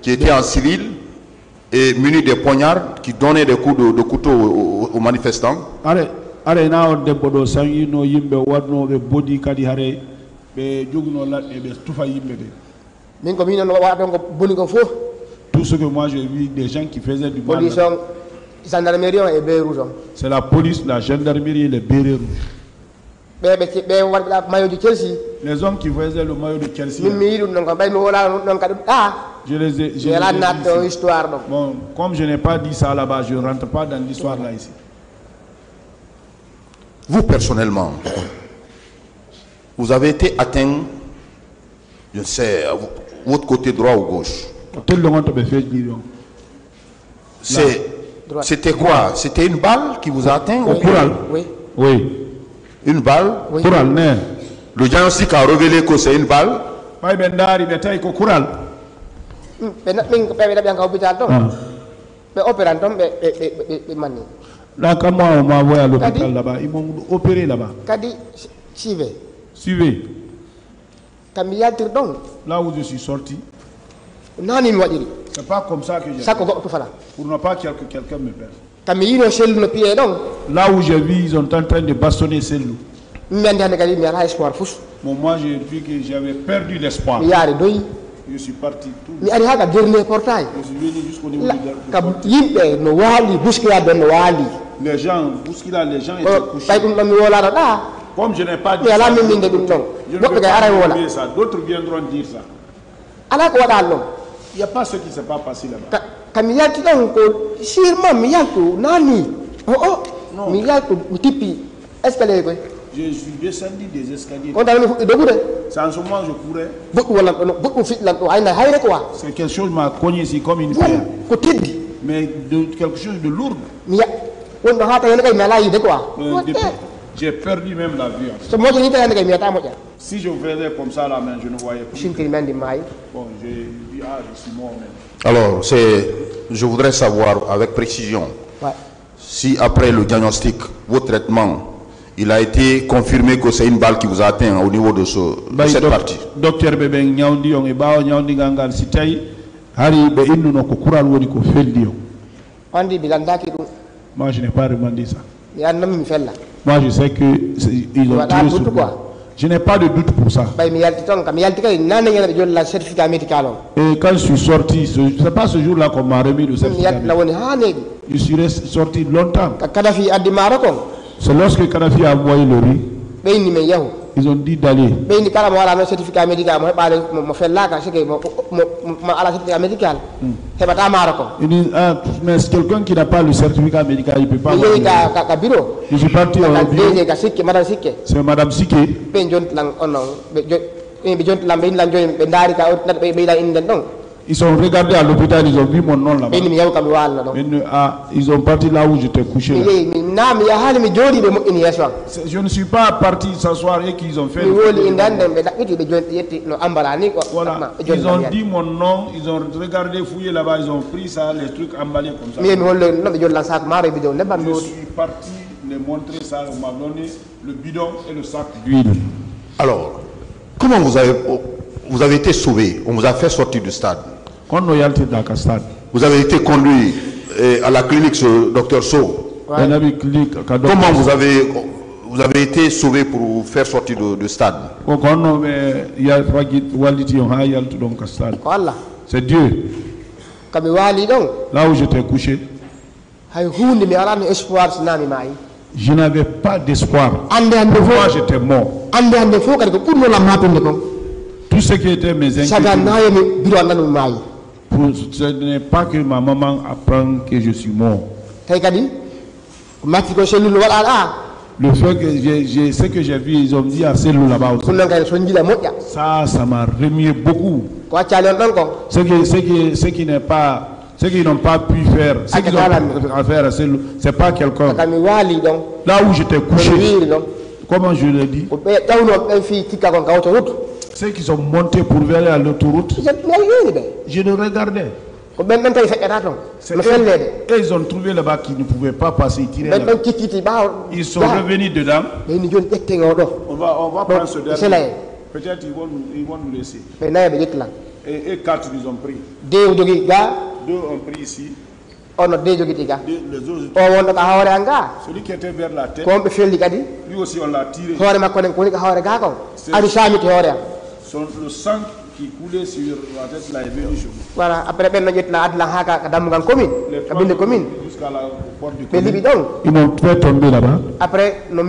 qui étaient en civil et munis de poignards, qui donnaient des coups de couteau aux manifestants? Tout ce que moi j'ai vu, des gens qui faisaient du mal. C'est la police, la gendarmerie et les Bérets Rouges. Les hommes qui faisaient le maillot de Chelsea. Je les ai bon, comme je n'ai pas dit ça là-bas, je ne rentre pas dans l'histoire là ici. Vous personnellement, vous avez été atteint, je ne sais, votre côté droit ou gauche? C'était quoi? C'était une balle qui vous a atteint? Oui. Une balle? Oui. Le diagnostic a révélé que c'est une balle? Là, quand moi on m'a envoyé à l'hôpital là-bas, ils m'ont opéré là-bas. Suivez. Là où je suis sorti. C'est pas comme ça que j'ai. Pour ne pas que quelqu'un me perde. Là où j'ai vu, ils sont en train de bastonner Cellou. Moi, j'ai vu que j'avais perdu l'espoir. Je suis parti tout. Je suis venu jusqu'au niveau du les gens, bousculade, les gens étaient couchés. Comme je n'ai pas dit ça, je ne vais pas dire ça. D'autres viendront dire ça. Il n'y a pas ce qui ne s'est pas passé là-bas. Je suis descendu des escaliers. C'est en ce moment que je courais. C'est quelque chose qui m'a cogné ici comme une pierre. Mais quelque chose de lourd. J'ai perdu même la vue. Si je faisais comme ça la main, je ne voyais plus. Bon, j'ai dit, ah, je suis mort même. Alors, je voudrais savoir avec précision si après le diagnostic, votre traitement, il a été confirmé que c'est une balle qui vous a atteint au niveau de cette partie. Docteur Bebe Nyaundi on eba Nyaundi gangal sitai hari be innu no ko kural woni ko feldi on. Moi je n'ai pas demandé ça. Moi je sais que ils ont tiré sur moi. Je n'ai pas de doute pour ça. Et quand je suis sorti, ce n'est pas ce jour-là qu'on m'a remis le certificat. Je suis sorti longtemps. C'est lorsque Kadhafi a envoyé le riz. Ils ont dit d'aller. Ils disent, ah, mais quelqu'un qui n'a pas le certificat médical, il ne peut pas. Je suis parti au bureau. C'est Madame Sike. Ils ont regardé à l'hôpital, ils ont vu mon nom là-bas. Ils ont parti là où j'étais couché. Là. Je ne suis pas parti s'asseoir et qu'ils ont fait. Voilà. Ils ont dit mon nom, ils ont regardé, fouillé là-bas, ils ont pris ça, les trucs emballés comme ça. Je suis parti les montrer ça, on m'a donné le bidon et le sac d'huile. Alors, comment vous avez été sauvé? On vous a fait sortir du stade. Vous avez été conduit à la clinique sur Dr So. Comment vous avez été sauvé pour vous faire sortir du stade? C'est Dieu. Là où j'étais couché, je n'avais pas d'espoir. Moi j'étais mort. Tout ce qui était mes inquiétudes, ce n'est pas que ma maman apprend que je suis mort. Le fait que ce que j'ai vu, ils ont dit à Cellou là-bas aussi. Ça m'a remué beaucoup. Ce qu'ils n'ont pas pu faire, ce qu'ils ont faire à Cellou, ce n'est pas quelqu'un. Là où j'étais couché, comment je l'ai dit, ceux qui sont montés pour aller à l'autoroute, je le regardais. Et ils ont trouvé là-bas qu'ils ne pouvaient pas passer, ils sont revenus dedans. On va prendre ce dernier. Peut-être ils vont nous laisser. Et 4 ils ont pris. 2 ont pris ici. Les autres, celui qui était vers la tête, lui aussi on l'a tiré. Le sang qui coulait sur la tête là est venu sur nous. Voilà, après jusqu'à la porte du commune. Ils m'ont fait tomber là-bas. Après, quand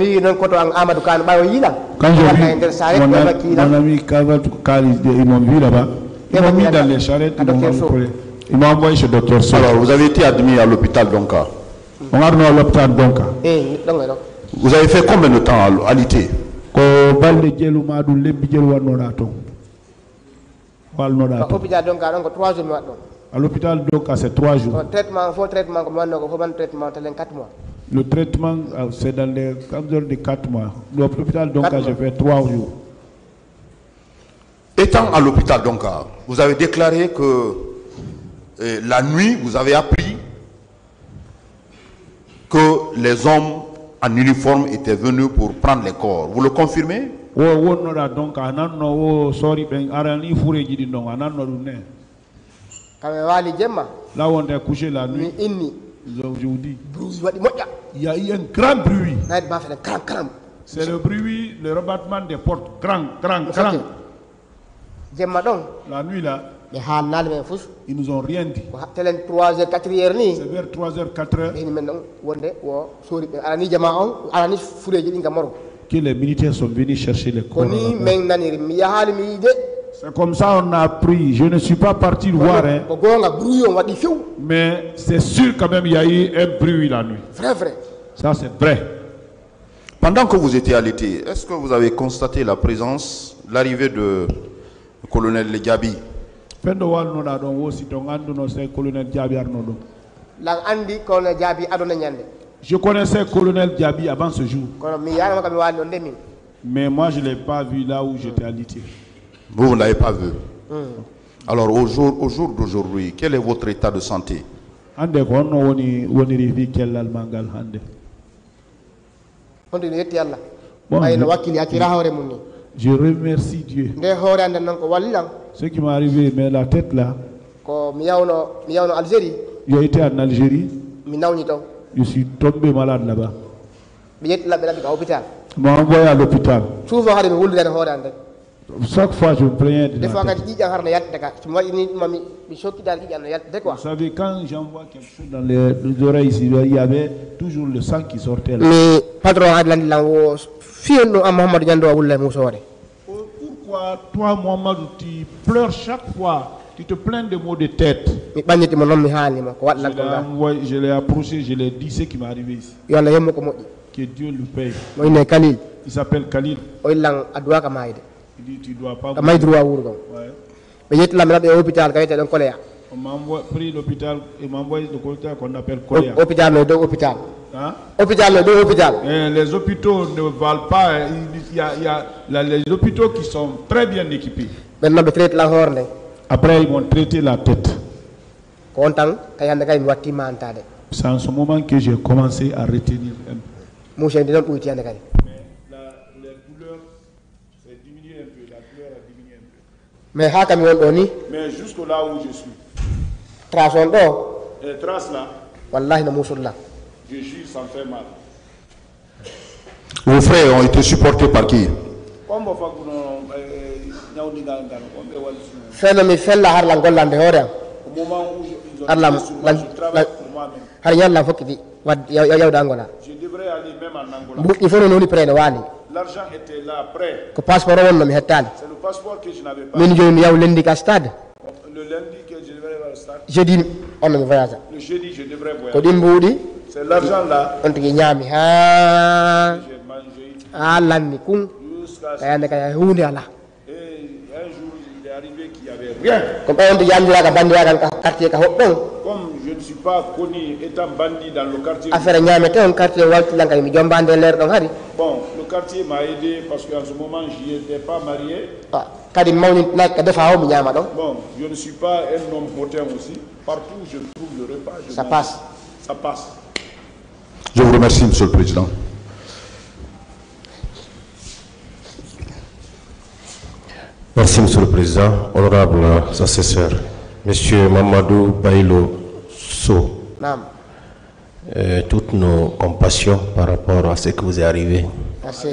j'ai vu mon ami Kaval, ils m'ont vu là-bas. Ils m'ont mis dans les charrettes, ils m'ont envoyé chez Dr So. Alors, vous avez été admis à l'hôpital Donka. On a à l'hôpital Donka. Vous avez fait combien de temps à l'IT? À l'hôpital Donka, c'est 3 jours. Le traitement, c'est dans les 4 mois. L'hôpital Donka, j'ai fait 3 jours. Étant à l'hôpital Donka, vous avez déclaré que la nuit, vous avez appris que les hommes en uniforme étaient venus pour prendre les corps. Vous le confirmez? Là où on est couché la nuit, je vous dis, il y a eu un grand bruit. C'est le bruit, le rebattement des portes. Grand. La nuit là, ils nous ont rien dit. C'est vers 3h, 4h que les militaires sont venus chercher les corps. C'est comme ça on a appris. Je ne suis pas parti le voir, hein. Mais c'est sûr quand même il y a eu un bruit la nuit. Vrai. Ça c'est vrai. Pendant que vous étiez à l'été, est-ce que vous avez constaté la présence, l'arrivée de colonel Djabi? Je connaissais colonel Djabi avant ce jour. Mais moi je ne l'ai pas vu là où j'étais à l'été. Vous ne l'avez pas vu. Alors au jour d'aujourd'hui, quel est votre état de santé? Bon, je remercie Dieu. Ce qui m'est arrivé, mais la tête là, j'ai été en Algérie, je suis tombé malade là-bas. On m'a envoyé à l'hôpital. Chaque fois je me plaignais de la tête. Vous savez, quand j'envoie quelque chose dans les oreilles, il y avait toujours le sang qui sortait là. Pourquoi toi, Mohamed, tu pleures chaque fois? Tu te plains de maux de tête. Je l'ai approché, je l'ai dit ce qui m'est arrivé ici. Que Dieu le paye. Il s'appelle Khalil. Il dit tu dois pas mourir. On m'a pris l'hôpital et m'a envoyé l'hôpital qu'on appelle Korea. Hein? Les hôpitaux ne valent pas. Il y a les hôpitaux qui sont très bien équipés. Après, ils m'ont traité la tête. C'est en ce moment que j'ai commencé à retenir un peu. Mais les douleurs, c'est diminué un peu. La douleur a diminué un peu. Mais jusqu'au là où je suis. Les traces là. Je jure, ça me fait mal. Vos frères ont été supportés par qui? Au moment où ils ont été sur moi, je travaille pour moi-même. Je devrais aller même en Angola. L'argent était là, prêt. C'est le passeport que je n'avais pas. Le lundi que je devrais aller au stade. Le jeudi, je devrais voyager. C'est l'argent là. J'ai mangé. Jusqu'à ce que... Et un jour, il est arrivé qu'il n'y avait rien. Comme je ne suis pas connu étant bandit dans le quartier. Bon, le quartier m'a aidé parce qu'en ce moment, je n'étais pas marié. Bon, je ne suis pas un homme potin aussi. Partout où je trouve le repas, ça passe. Ça passe. Je vous remercie, Monsieur le Président. Merci, Monsieur le Président. Honorable assesseur, Monsieur Mamadou Bailo So, toutes nos compassions par rapport à ce que vous est arrivé. Merci.